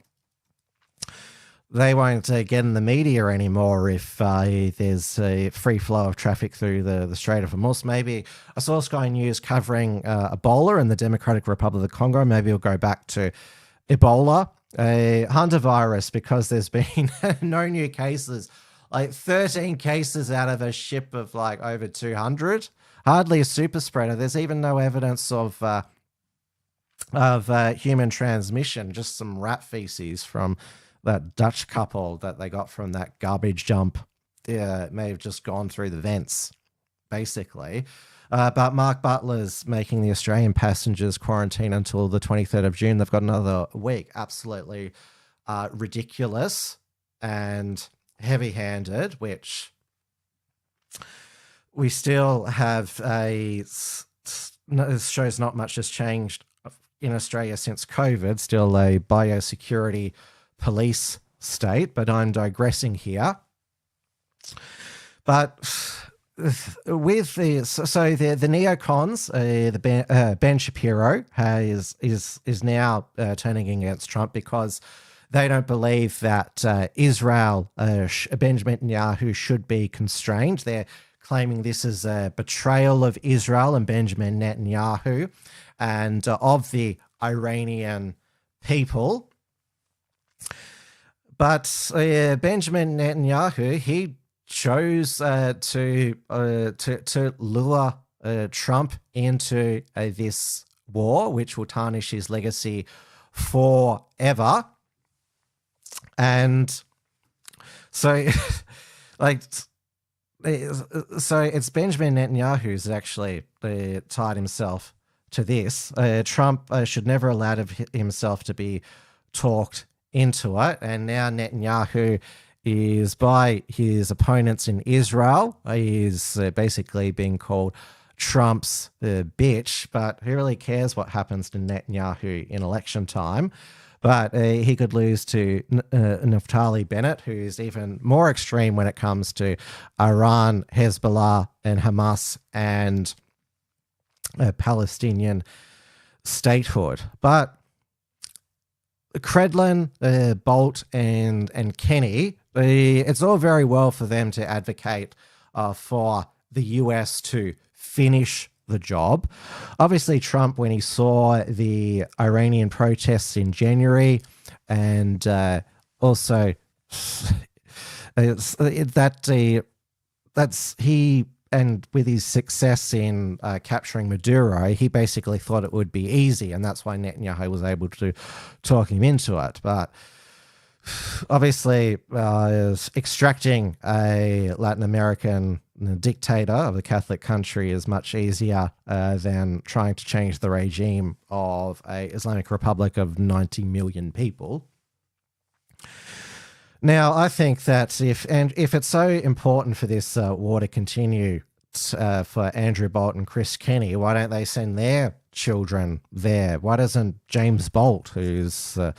They won't get in the media anymore if there's a free flow of traffic through the Strait of Hormuz. Maybe I saw Sky News covering Ebola in the Democratic Republic of the Congo. Maybe we'll go back to Ebola, hantavirus, because there's been no new cases, like 13 cases out of a ship of like over 200. Hardly a super spreader. There's even no evidence of human transmission, just some rat feces from that Dutch couple that they got from that garbage jump may have just gone through the vents, basically. But Mark Butler's making the Australian passengers quarantine until the 23rd of June. They've got another week. Absolutely ridiculous and heavy-handed, which we still have this shows not much has changed in Australia since COVID, still a biosecurity police state, but I'm digressing here. But with the neocons, Ben Shapiro is now turning against Trump because they don't believe that Israel, Benjamin Netanyahu, should be constrained. They're claiming this is a betrayal of Israel and Benjamin Netanyahu and of the Iranian people. But Benjamin Netanyahu, he chose to lure Trump into this war, which will tarnish his legacy forever. And so, so it's Benjamin Netanyahu who's actually tied himself to this. Trump should never allow himself to be talked into it, and now Netanyahu is, by his opponents in Israel, is basically being called Trump's bitch, but who really cares what happens to Netanyahu in election time? But he could lose to Naftali Bennett, who's even more extreme when it comes to Iran, Hezbollah, and Hamas, and Palestinian statehood. But Credlin, Bolt, and Kenny, it's all very well for them to advocate for the US to finish the job. Obviously, Trump, when he saw the Iranian protests in January, and also and with his success in capturing Maduro, he basically thought it would be easy, and that's why Netanyahu was able to talk him into it. But obviously, extracting a Latin American dictator of a Catholic country is much easier than trying to change the regime of a Islamic Republic of 90 million people. Now, I think that if it's so important for this war to continue for Andrew Bolt and Chris Kenny, why don't they send their children there? Why doesn't James Bolt, who's a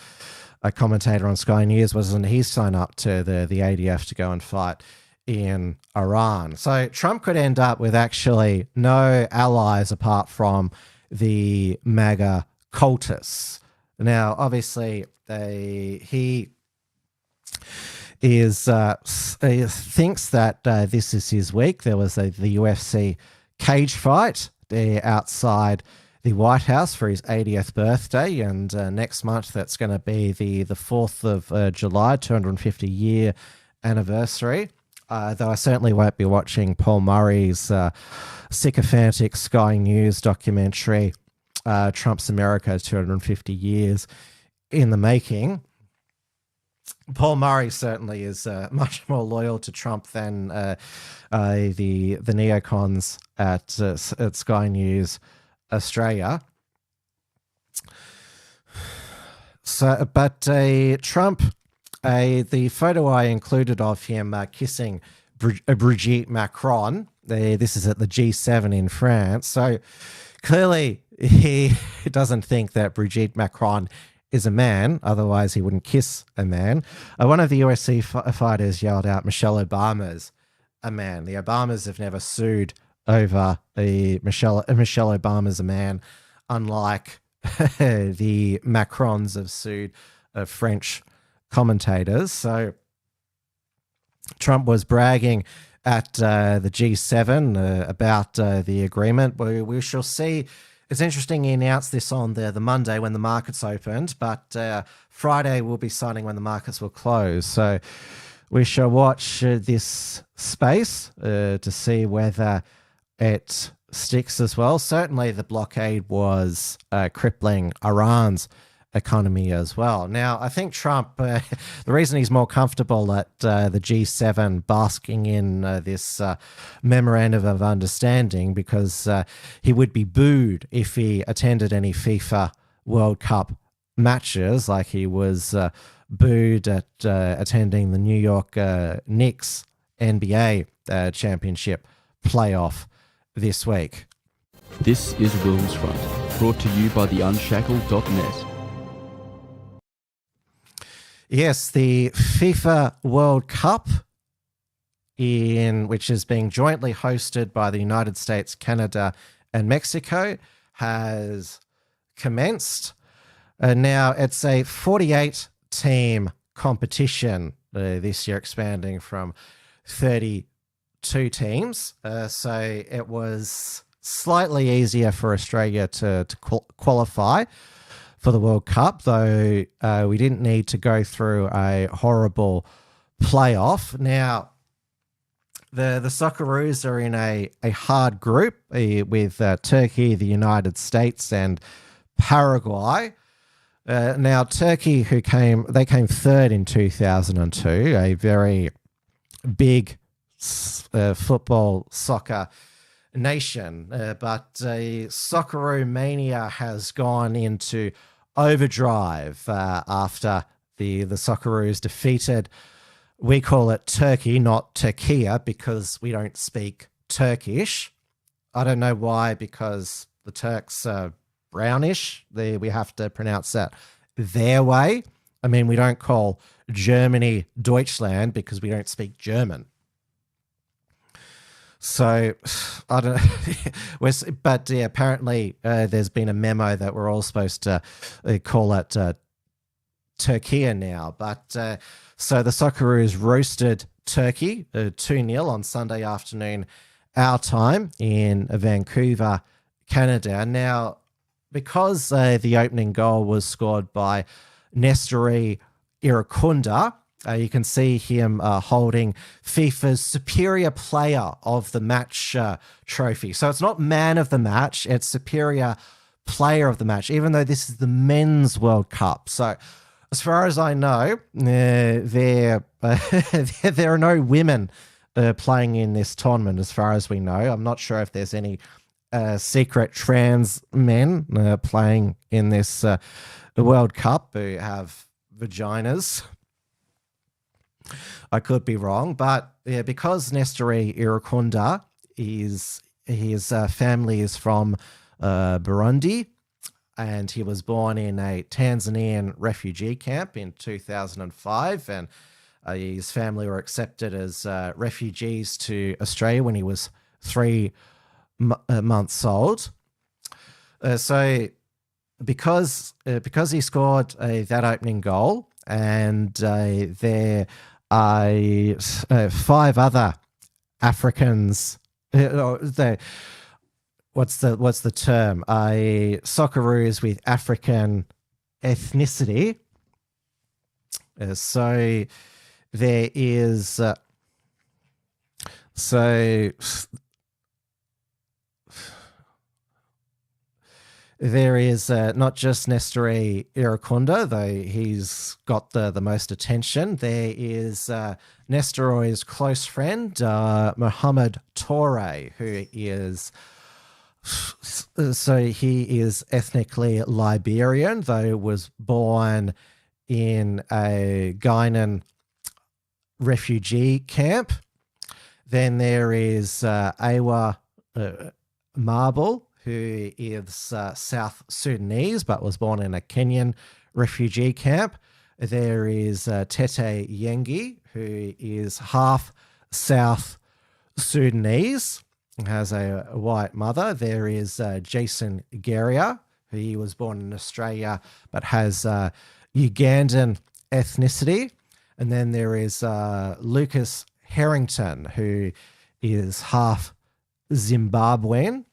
commentator on Sky News, wasn't he sign up to the ADF to go and fight in Iran? So Trump could end up with actually no allies apart from the MAGA cultists. Now, obviously, he thinks that this is his week. There was the UFC cage fight outside the White House for his 80th birthday, and next month that's going to be the 4th of July, 250-year anniversary. Though I certainly won't be watching Paul Murray's sycophantic Sky News documentary, Trump's America, 250 Years in the Making. Paul Murray certainly is much more loyal to Trump than the neocons at Sky News Australia. So, but Trump, the photo I included of him kissing Brigitte Macron, this is at the G7 in France. So clearly he doesn't think that Brigitte Macron is a man, otherwise he wouldn't kiss a man. One of the UFC fighters yelled out, Michelle Obama's a man. The Obamas have never sued over Michelle Obama's a man, unlike the Macrons have sued French commentators. So Trump was bragging at the G7 about the agreement. We shall see. It's interesting he announced this on the Monday when the markets opened, but Friday we'll be signing when the markets will close. So we shall watch this space to see whether it sticks as well. Certainly the blockade was crippling Iran's economy as well. Now, I think Trump, the reason he's more comfortable at the G7 basking in this memorandum of understanding, because he would be booed if he attended any FIFA World Cup matches, like he was booed at attending the New York Knicks NBA championship playoff this week. This is WilmsFront, brought to you by the Unshackled.net. Yes, the FIFA World Cup, which is being jointly hosted by the United States, Canada, and Mexico, has commenced. Now, it's a 48-team competition this year, expanding from 32 teams. So it was slightly easier for Australia to qualify for the World Cup, though we didn't need to go through a horrible playoff. Now, the Socceroos are in a hard group with Turkey, the United States, and Paraguay. Now, Turkey, came third in 2002, a very big football, soccer nation, but Socceroo mania has gone into overdrive after the Socceroos defeated, we call it Turkey, not Turkiya, because we don't speak Turkish. I don't know why, because the Turks are brownish. We have to pronounce that their way. I mean, we don't call Germany Deutschland because we don't speak German. So, I don't know. But yeah, apparently there's been a memo that we're all supposed to call it Turkiya now. But so the Socceroos roasted Turkey 2-0 on Sunday afternoon, our time, in Vancouver, Canada. Now, because the opening goal was scored by Nestori Irakunda, you can see him holding FIFA's Superior Player of the Match trophy. So it's not Man of the Match, it's Superior Player of the Match, even though this is the Men's World Cup. So as far as I know, there are no women playing in this tournament, as far as we know. I'm not sure if there's any secret trans men playing in this World Cup who have vaginas. I could be wrong, but yeah, because Nestori Irakunda, his family is from Burundi, and he was born in a Tanzanian refugee camp in 2005, and his family were accepted as refugees to Australia when he was 3 months old. So because he scored that opening goal, and there are 5 other Africans. What's the term? Socceroos with African ethnicity. So there is. There is not just Nestori Irakunda, though he's got the most attention. There is Nestori's close friend, Mohamed Toure, who is... So he is ethnically Liberian, though was born in a Guinean refugee camp. Then there is Awa Marble, who is South Sudanese but was born in a Kenyan refugee camp. There is Tete Yengi, who is half South Sudanese, has a white mother. There is Jason Geria, who was born in Australia but has Ugandan ethnicity. And then there is Lucas Harrington, who is half Zimbabwean,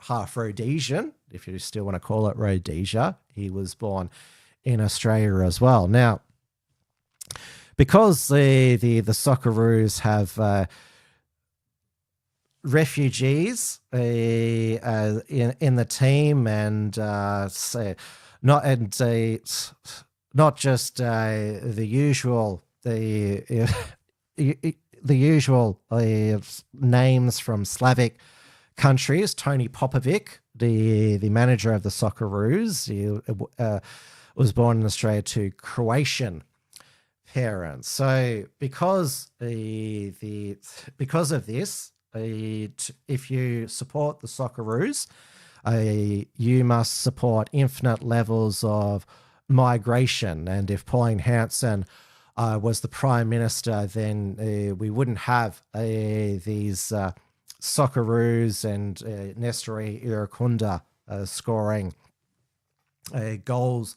half Rhodesian, if you still want to call it Rhodesia. He was born in Australia as well. Now, because the Socceroos have refugees in the team, and not just the usual names from Slavic countries. Tony Popovic, the manager of the Socceroos, he was born in Australia to Croatian parents. So because of this, if you support the Socceroos, you must support infinite levels of migration. And if Pauline Hanson was the Prime Minister, then we wouldn't have these Socceroos and Nestori Irukunda scoring goals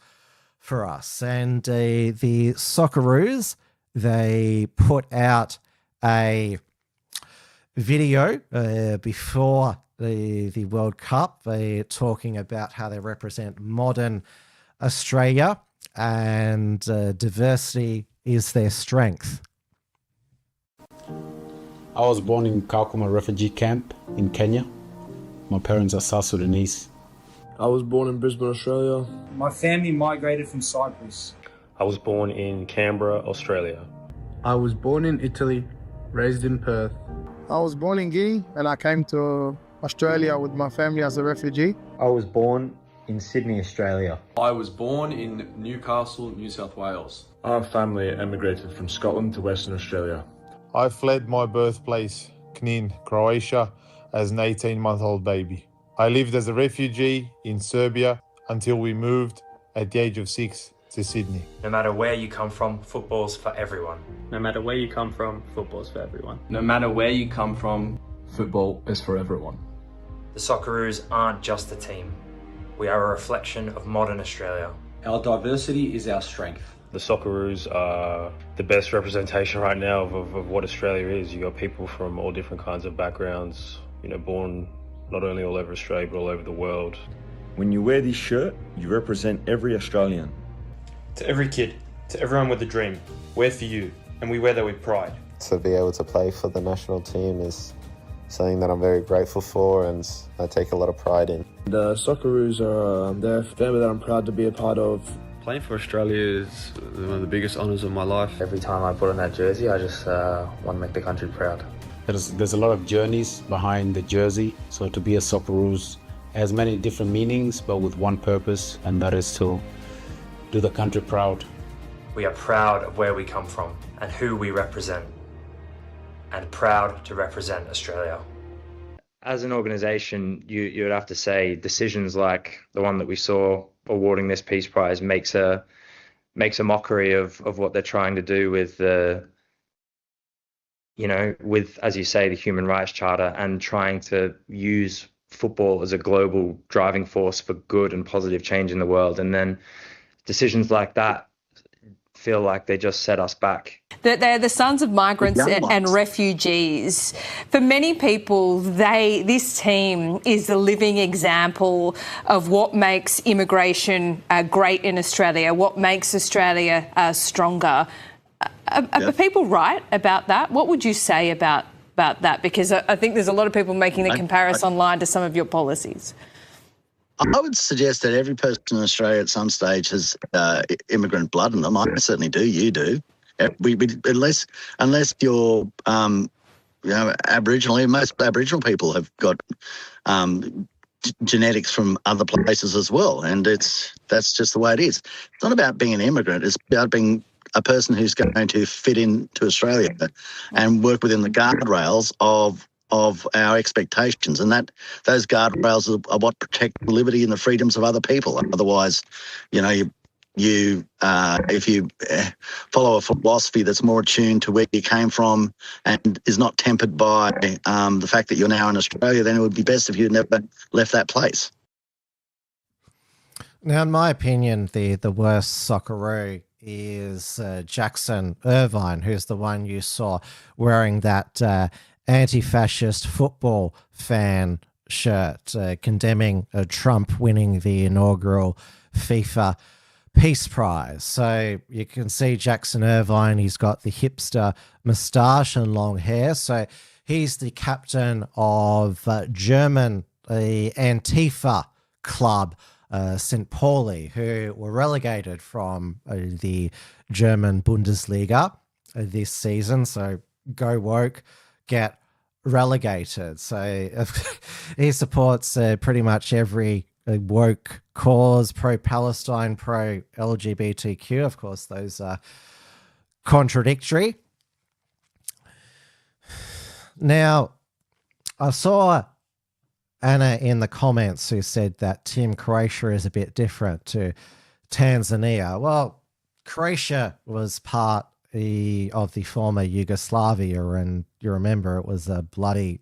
for us. And the Socceroos, they put out a video before the World Cup, talking about how they represent modern Australia and diversity is their strength. I was born in Kakuma refugee camp in Kenya. My parents are South Sudanese. I was born in Brisbane, Australia. My family migrated from Cyprus. I was born in Canberra, Australia. I was born in Italy, raised in Perth. I was born in Guinea and I came to Australia with my family as a refugee. I was born in Sydney, Australia. I was born in Newcastle, New South Wales. Our family emigrated from Scotland to Western Australia. I fled my birthplace, Knin, Croatia, as an 18-month-old baby. I lived as a refugee in Serbia until we moved at the age of 6 to Sydney. No matter where you come from, football's for everyone. No matter where you come from, football's for everyone. No matter where you come from, football is for everyone. The Socceroos aren't just a team. We are a reflection of modern Australia. Our diversity is our strength. The Socceroos are the best representation right now of what Australia is. You got people from all different kinds of backgrounds, born not only all over Australia, but all over the world. When you wear this shirt, you represent every Australian. To every kid, to everyone with a dream, we're for you, and we wear that with pride. To be able to play for the national team is something that I'm very grateful for and I take a lot of pride in. The Socceroos are they're a family that I'm proud to be a part of. Playing for Australia is one of the biggest honours of my life. Every time I put on that jersey, I just want to make the country proud. There's a lot of journeys behind the jersey. So to be a Socceroos has many different meanings, but with one purpose, and that is to do the country proud. We are proud of where we come from and who we represent, and proud to represent Australia. As an organisation, you would have to say decisions like the one that we saw awarding this Peace Prize makes a mockery of what they're trying to do with with, as you say, the Human Rights Charter, and trying to use football as a global driving force for good and positive change in the world. And then decisions like that feel like they just set us back. They're the sons of migrants and refugees. For many people, this team is the living example of what makes immigration great in Australia, what makes Australia stronger. Are people right about that? What would you say about that? Because I think there's a lot of people making the comparison online to some of your policies. I would suggest that every person in Australia at some stage has immigrant blood in them. I certainly do. You do. Unless you're, Aboriginal. Most Aboriginal people have got genetics from other places as well, and that's just the way it is. It's not about being an immigrant. It's about being a person who's going to fit into Australia and work within the guardrails of our expectations, and those guardrails are what protect the liberty and the freedoms of other people. Otherwise, if you follow a philosophy that's more attuned to where you came from and is not tempered by the fact that you're now in Australia, then it would be best if you never left that place. Now, in my opinion, the worst Socceroo is Jackson Irvine, who's the one you saw wearing that anti-fascist football fan shirt, condemning Trump winning the inaugural FIFA Peace Prize. So you can see Jackson Irvine, he's got the hipster moustache and long hair. So he's the captain of German Antifa club St. Pauli, who were relegated from the German Bundesliga this season. So go woke, get relegated. So he supports pretty much every woke cause, pro-Palestine, pro-LGBTQ. Of course, those are contradictory. Now, I saw Anna in the comments who said that Team Croatia is a bit different to Tanzania. Well, Croatia was part of the former Yugoslavia, and you remember it was a bloody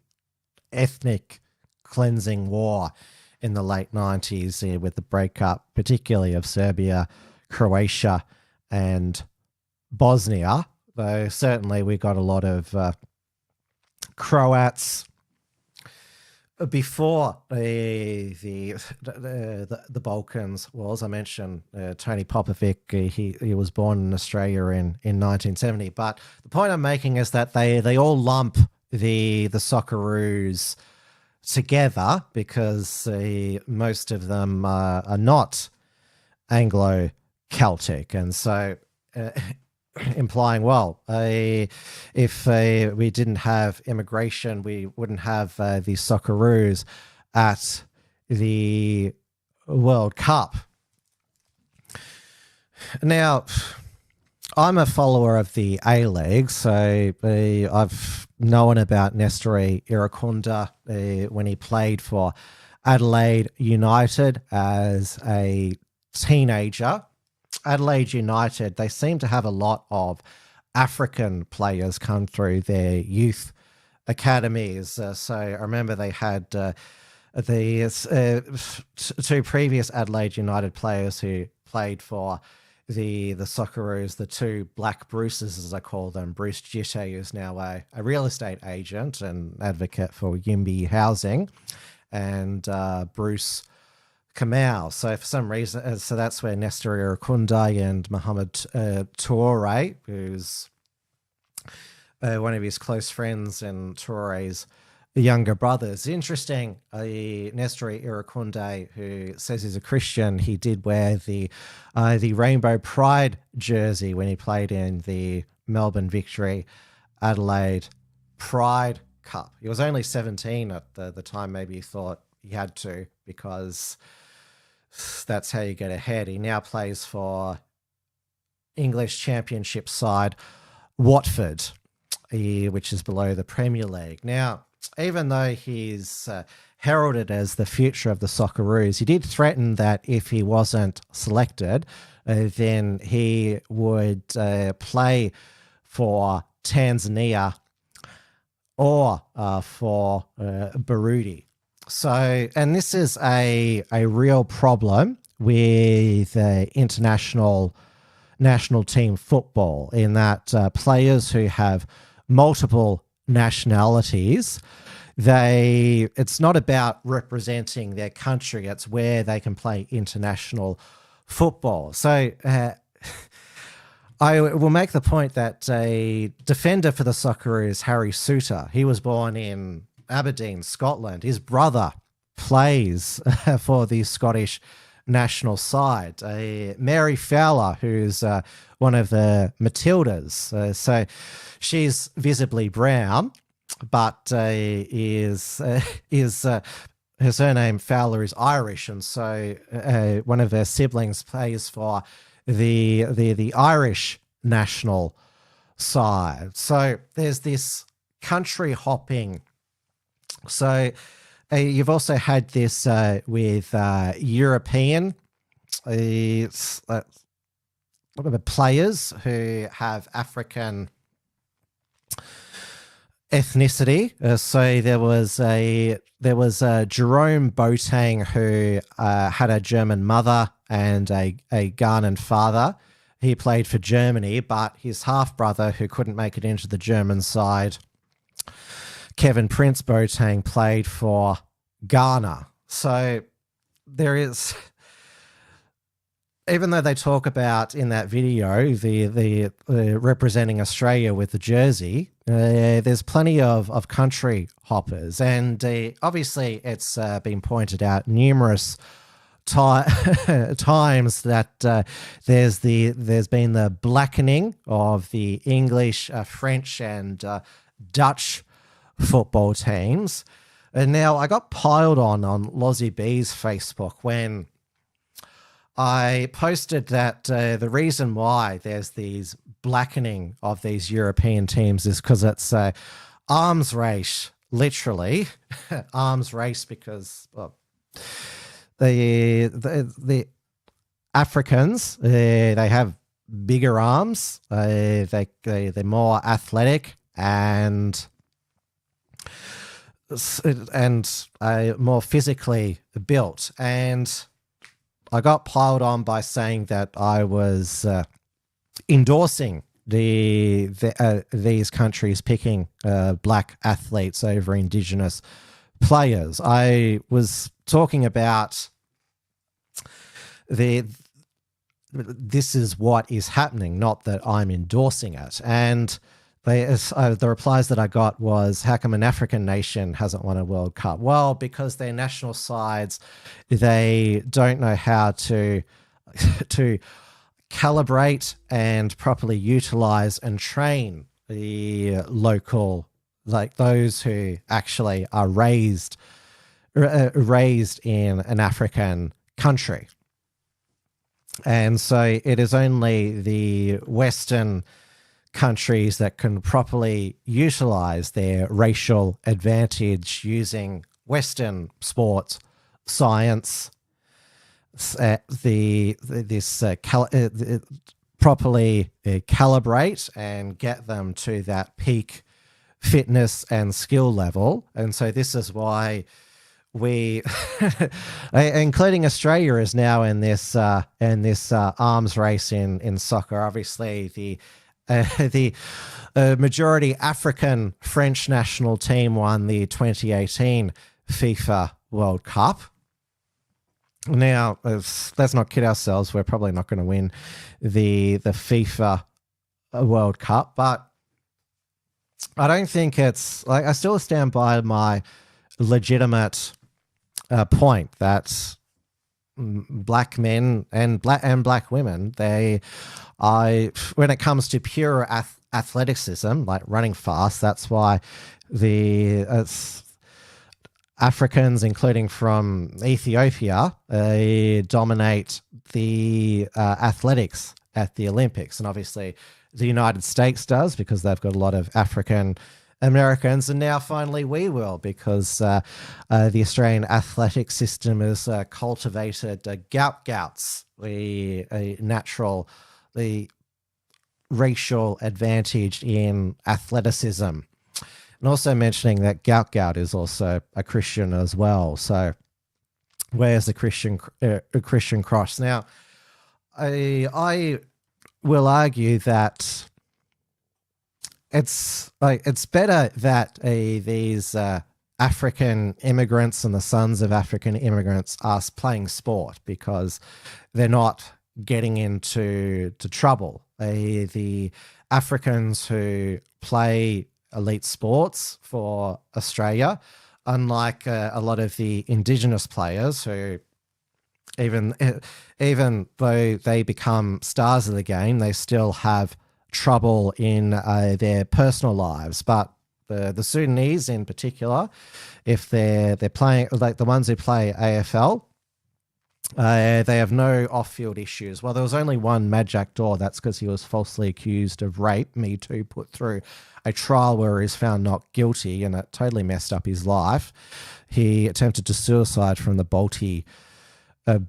ethnic cleansing war in the late 90s with the breakup, particularly of Serbia, Croatia, and Bosnia. Though certainly we got a lot of Croats before the Balkans wars. I mentioned Tony Popovic. He was born in Australia in 1970. But the point I'm making is that they all lump the Socceroos together because most of them are not Anglo-Celtic, and so implying, well, if we didn't have immigration, we wouldn't have the Socceroos at the World Cup. Now, I'm a follower of the A-League, so I've known about Nestor Iracunda when he played for Adelaide United as a teenager. Adelaide United, they seem to have a lot of African players come through their youth academies. So I remember they had the two previous Adelaide United players who played for the Socceroos, the two Black Bruces, as I call them. Bruce Gitte, who's now a real estate agent and advocate for Yimby housing, and Bruce Kamau. So for some reason, so that's where Nestor Iracunda and Mohamed Toure, who's one of his close friends and Toure's younger brothers. Interesting, Nestor Iracunda, who says he's a Christian, he did wear the Rainbow Pride jersey when he played in the Melbourne Victory Adelaide Pride Cup. He was only 17 at the time. Maybe he thought he had to because that's how you get ahead. He now plays for English Championship side Watford, which is below the Premier League. Now, even though he's heralded as the future of the Socceroos, he did threaten that if he wasn't selected, then he would play for Tanzania or for Burundi. So, and this is a real problem with international national team football, in that players who have multiple nationalities, it's not about representing their country, it's where they can play international football. So I will make the point that a defender for the Socceroos, Harry Souttar, he was born in Aberdeen, Scotland. His brother plays for the Scottish national side. Mary Fowler, who's one of the Matildas. So she's visibly brown, but her surname Fowler is Irish, and so one of her siblings plays for the Irish national side. So there's this country hopping. So you've also had this with European players who have African ethnicity. So there was Jerome Boateng, who had a German mother and a Ghanaian father. He played for Germany, but his half brother, who couldn't make it into the German side, Kevin Prince Boateng, played for Ghana. So there is, even though they talk about in that video the representing Australia with the jersey, there's plenty of country hoppers, and obviously it's been pointed out numerous times that there's been the blackening of the English, French, and Dutch football teams. And now I got piled on Lozzie B's Facebook when I posted that the reason why there's these blackening of these European teams is because it's a arms race, literally arms race, because the Africans, they have bigger arms, they're more athletic and more physically built. And I got piled on by saying that I was endorsing these countries picking black athletes over Indigenous players. I was talking about this is what is happening, not that I'm endorsing it. And the replies that I got was, how come an African nation hasn't won a World Cup? Well, because their national sides, they don't know how to calibrate and properly utilize and train the local, like those who actually are raised in an African country. And so it is only the Western countries that can properly utilize their racial advantage using Western sports science, properly calibrate and get them to that peak fitness and skill level. And so this is why we, including Australia, is now in this arms race in soccer. Obviously, the majority African French national team won the 2018 FIFA World Cup. Now, let's not kid ourselves. We're probably not going to win the FIFA World Cup, but I don't think it's like, I still stand by my legitimate point that black men and black women, when it comes to pure athleticism, like running fast, that's why the Africans, including from Ethiopia, dominate the athletics at the Olympics. And obviously the United States does, because they've got a lot of African Americans, and now finally we will, because the Australian athletic system has cultivated gouts, the racial advantage in athleticism. And also mentioning that gout is also a Christian as well. So where's the Christian cross? Now, I will argue that it's better that these African immigrants and the sons of African immigrants are playing sport, because they're not getting into trouble. The Africans who play elite sports for Australia, unlike a lot of the Indigenous players who, even though they become stars of the game, they still have trouble in their personal lives. But the Sudanese in particular, if they're playing, like the ones who play AFL, they have no off-field issues. Well, there was only one Majak Daw. That's because he was falsely accused of rape. Me Too put through a trial where he was found not guilty, and it totally messed up his life. He attempted to suicide from the Balti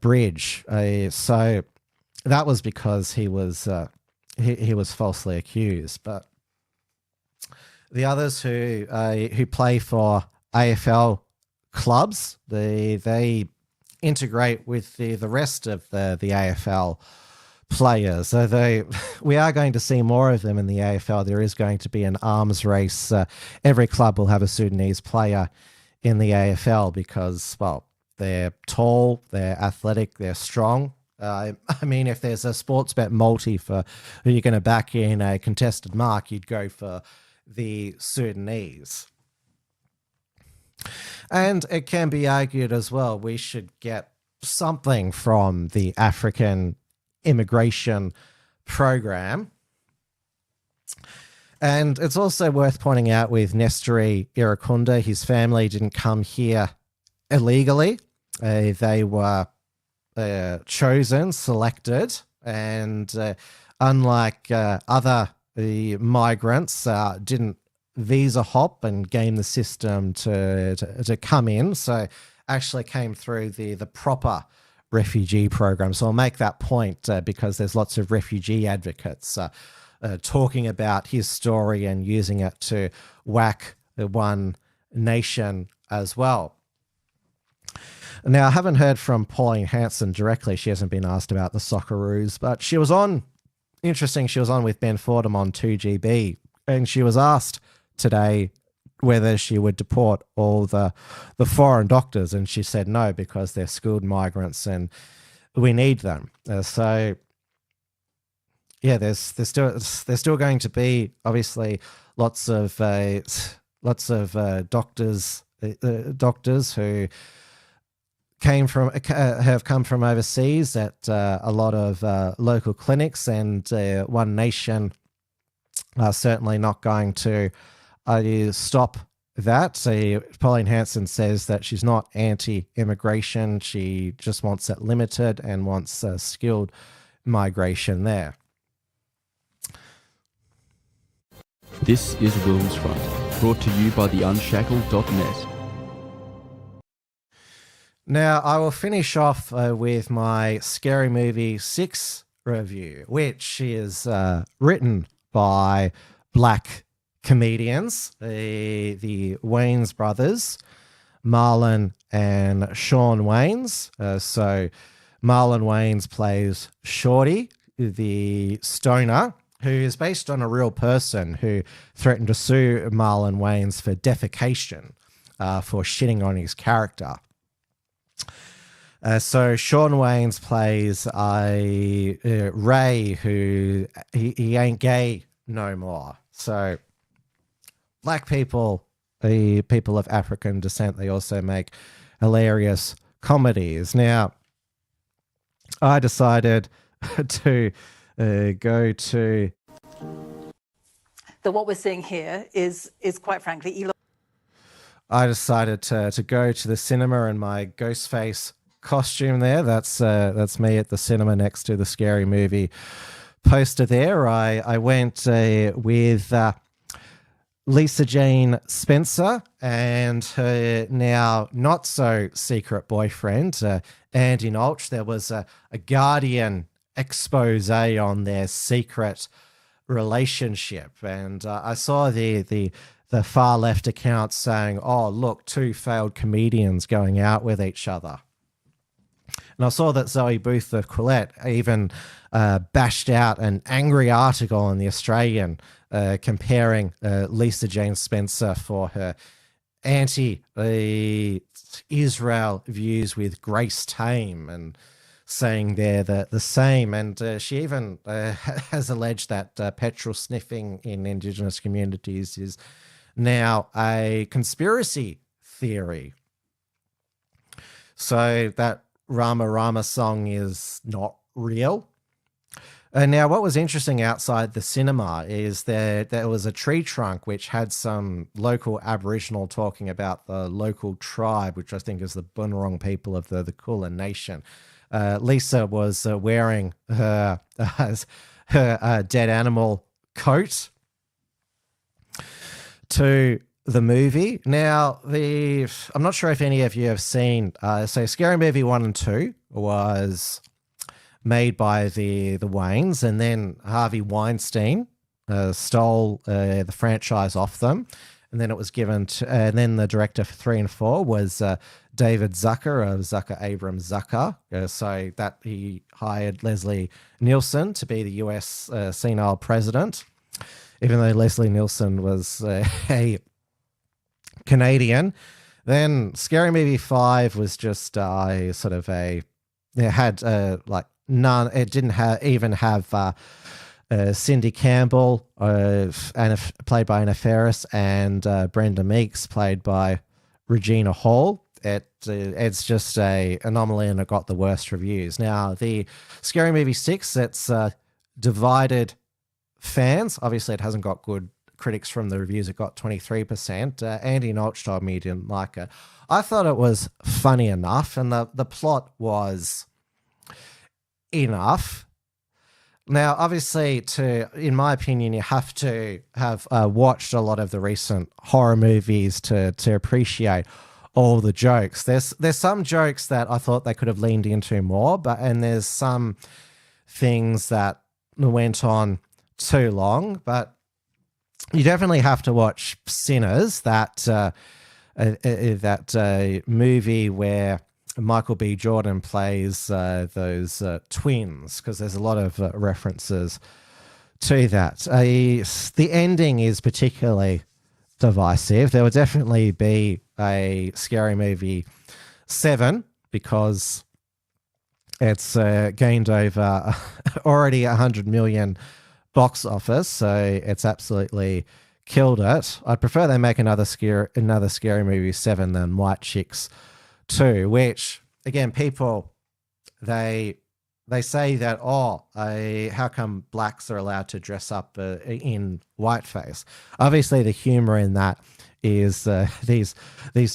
bridge. So that was because he was falsely accused. But the others who play for AFL clubs, they integrate with the rest of the AFL players. So we are going to see more of them in the AFL. There is going to be an arms race. Every club will have a Sudanese player in the AFL because, well, they're tall, they're athletic, they're strong. I mean, if there's a sports bet multi for who you're going to back in a contested mark, you'd go for the Sudanese. And it can be argued as well, we should get something from the African immigration program. And it's also worth pointing out with Nestori Irukunda, his family didn't come here illegally. They were chosen, selected, and unlike other migrants, didn't visa hop and game the system to come in. So actually came through the proper refugee program. So I'll make that point because there's lots of refugee advocates talking about his story and using it to whack the one nation as well. Now, I haven't heard from Pauline Hanson directly. She hasn't been asked about the Socceroos, but she was on, interesting, she was on with Ben Fordham on 2GB, and she was asked today whether she would deport all the foreign doctors, and she said no, because they're skilled migrants and we need them. So yeah, there's still going to be obviously lots of doctors who have come from overseas at a lot of local clinics, and One Nation are certainly not going to stop that. So Pauline Hanson says that she's not anti-immigration. She just wants it limited and wants skilled migration there. This is WilmsFront, brought to you by the Unshackled.net. Now, I will finish off with my Scary Movie 6 review, which is written by black comedians, the Wayans brothers, Marlon and Sean Wayans. So Marlon Wayans plays Shorty, the stoner, who is based on a real person who threatened to sue Marlon Wayans for defecation for shitting on his character. So Sean Wayans plays Ray, who he ain't gay no more. So black people, the people of African descent, they also make hilarious comedies. Now, I decided to go to... What we're seeing here is quite frankly... I decided to go to the cinema in my Ghostface costume there. That's me at the cinema next to the Scary Movie poster there. I went with Lisa Jane Spencer and her now not so secret boyfriend, Andy Nolch. There was a Guardian expose on their secret relationship, and I saw the far left account saying, oh, look, two failed comedians going out with each other. And I saw that Zoe Booth of Quillette even bashed out an angry article in The Australian comparing Lisa Jane Spencer for her anti-Israel views with Grace Tame, and saying they're the same. And she even has alleged that petrol sniffing in Indigenous communities is now a conspiracy theory. So that Rama Rama song is not real. Now, what was interesting outside the cinema is there was a tree trunk which had some local Aboriginal talking about the local tribe, which I think is the Bunurong people of the Kulin Nation. Lisa was wearing her dead animal coat to the movie. Now, I'm not sure if any of you have seen, so Scary Movie 1 and 2 was made by the Wayans, and then Harvey Weinstein stole the franchise off them, and then it was given to, and then the director for 3 and 4 was David Zucker of Zucker Abrams Zucker. So that he hired Leslie Nielsen to be the US senile president, even though Leslie Nielsen was a Canadian. Then Scary Movie 5 was just sort of it had like none. It didn't even have Cindy Campbell, played by Anna Faris, and Brenda Meeks, played by Regina Hall. it's just a anomaly, and it got the worst reviews. Now, the Scary Movie 6, it's divided fans. Obviously, it hasn't got good critics from the reviews. It got 23%. Andy Notch told me he didn't like it. I thought it was funny enough, and the plot was enough. Now, obviously, in my opinion, you have to have watched a lot of the recent horror movies to appreciate all the jokes. There's some jokes that I thought they could have leaned into more, and there's some things that went on too long. But you definitely have to watch Sinners, that movie where Michael B. Jordan plays those twins, because there's a lot of references to that. The ending is particularly divisive. There will definitely be a Scary Movie 7 because it's gained over already 100 million box office, so it's absolutely killed it. I'd prefer they make another Scary Movie 7 than White Chicks 2, which again, people they say that how come blacks are allowed to dress up in whiteface? Obviously, the humor in that is these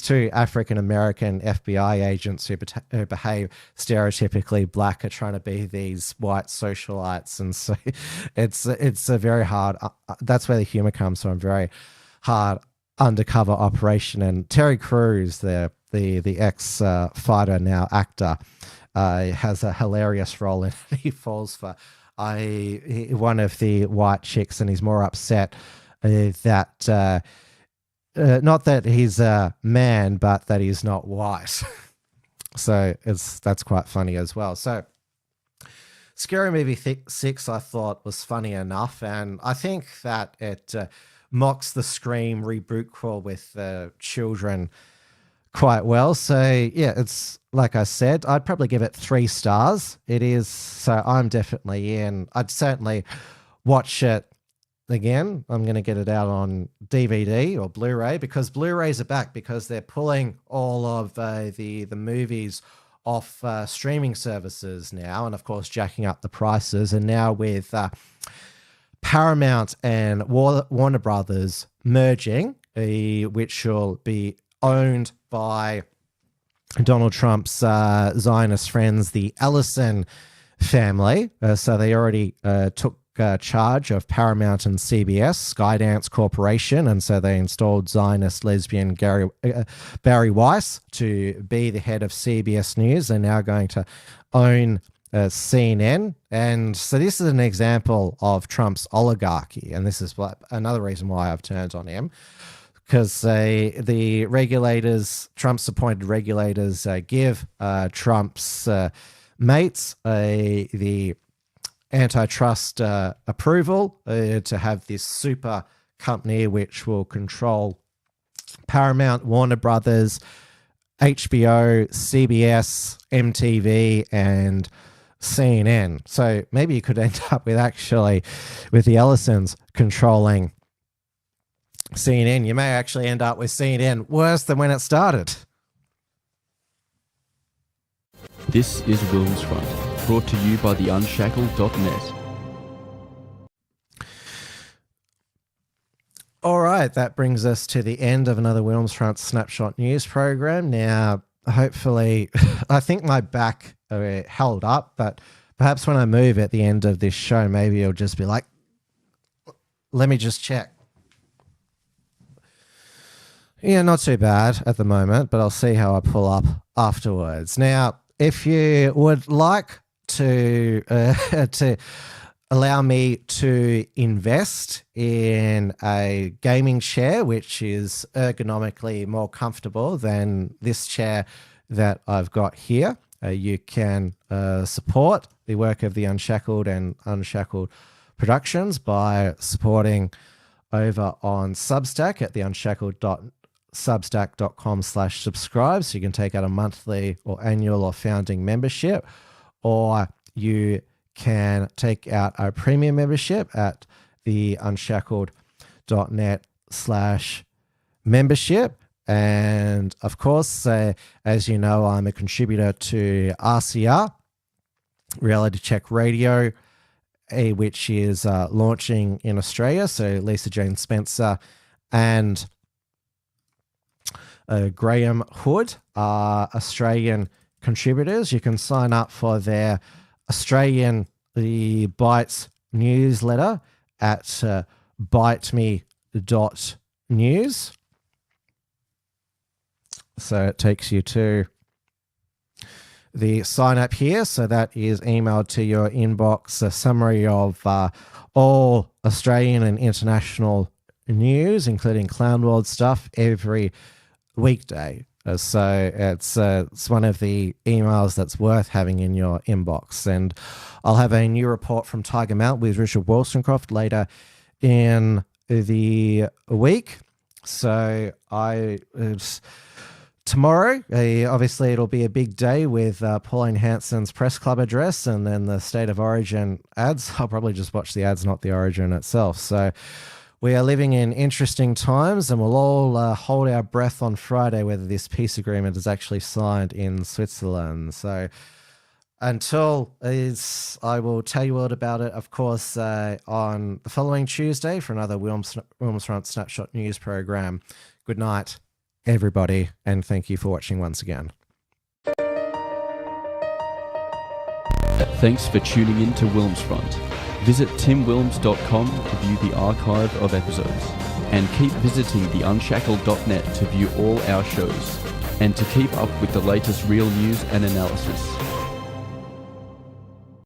two African American FBI agents who behave stereotypically black are trying to be these white socialites, and so it's a very hard. That's where the humor comes from. Very hard undercover operation, and Terry Crews, the ex fighter, now actor, has a hilarious role in it. He falls for one of the white chicks, and he's more upset that not that he's a man, but that he's not white. So that's quite funny as well. So Scary Movie 6 I thought was funny enough, and I think that it mocks the Scream reboot crawl with children quite well. So yeah, it's like I said, I'd probably give it 3 stars. It is, so I'm definitely in. I'd certainly watch it again. I'm going to get it out on DVD or Blu-ray, because Blu-rays are back, because they're pulling all of the movies off streaming services now, and of course jacking up the prices. And now with Paramount and Warner Brothers merging, which will be owned by Donald Trump's Zionist friends, the Ellison family. So they already took charge of Paramount and CBS, Skydance Corporation, and so they installed Zionist lesbian Barry Weiss to be the head of CBS News. They're now going to own CNN, and so this is an example of Trump's oligarchy, and this is another reason why I've turned on him, because the regulators, Trump's appointed regulators, give Trump's mates the antitrust approval to have this super company which will control Paramount, Warner Brothers, HBO, CBS, MTV, and CNN. So maybe you could end up with the Ellisons controlling CNN. You may actually end up with CNN worse than when it started. This is WilmsFront, brought to you by the Unshackled.net. All right, that brings us to the end of another WilmsFront Snapshot news program. Now, hopefully, I think my back held up, but perhaps when I move at the end of this show, maybe it'll just be like, let me just check. Yeah, not too bad at the moment, but I'll see how I pull up afterwards. Now, if you would like to allow me to invest in a gaming chair, which is ergonomically more comfortable than this chair that I've got here, you can support the work of the Unshackled and Unshackled Productions by supporting over on Substack at the Substack.com/subscribe, so you can take out a monthly or annual or founding membership, or you can take out a premium membership at the Unshackled.net/membership. And of course, as you know, I'm a contributor to RCR, Reality Check Radio, which is launching in Australia. So Lisa Jane Spencer and Graham Hood are Australian contributors. You can sign up for their Australian The Bites newsletter at biteme.news. So it takes you to the sign up here. So that is emailed to your inbox, a summary of all Australian and international news, including Clown World stuff, every weekday. So it's one of the emails that's worth having in your inbox. And I'll have a new report from Tiger Mount with Richard Wollstonecroft later in the week. So tomorrow, obviously, it'll be a big day with Pauline Hanson's press club address and then the State of Origin ads. I'll probably just watch the ads, not the Origin itself. So we are living in interesting times, and we'll all hold our breath on Friday whether this peace agreement is actually signed in Switzerland. So until I will tell you all about it, of course, on the following Tuesday for another WilmsFront Snapshot news program. Good night, everybody, and thank you for watching once again. Thanks for tuning in to WilmsFront. Visit timwilms.com to view the archive of episodes, and keep visiting theunshackled.net to view all our shows, and to keep up with the latest real news and analysis.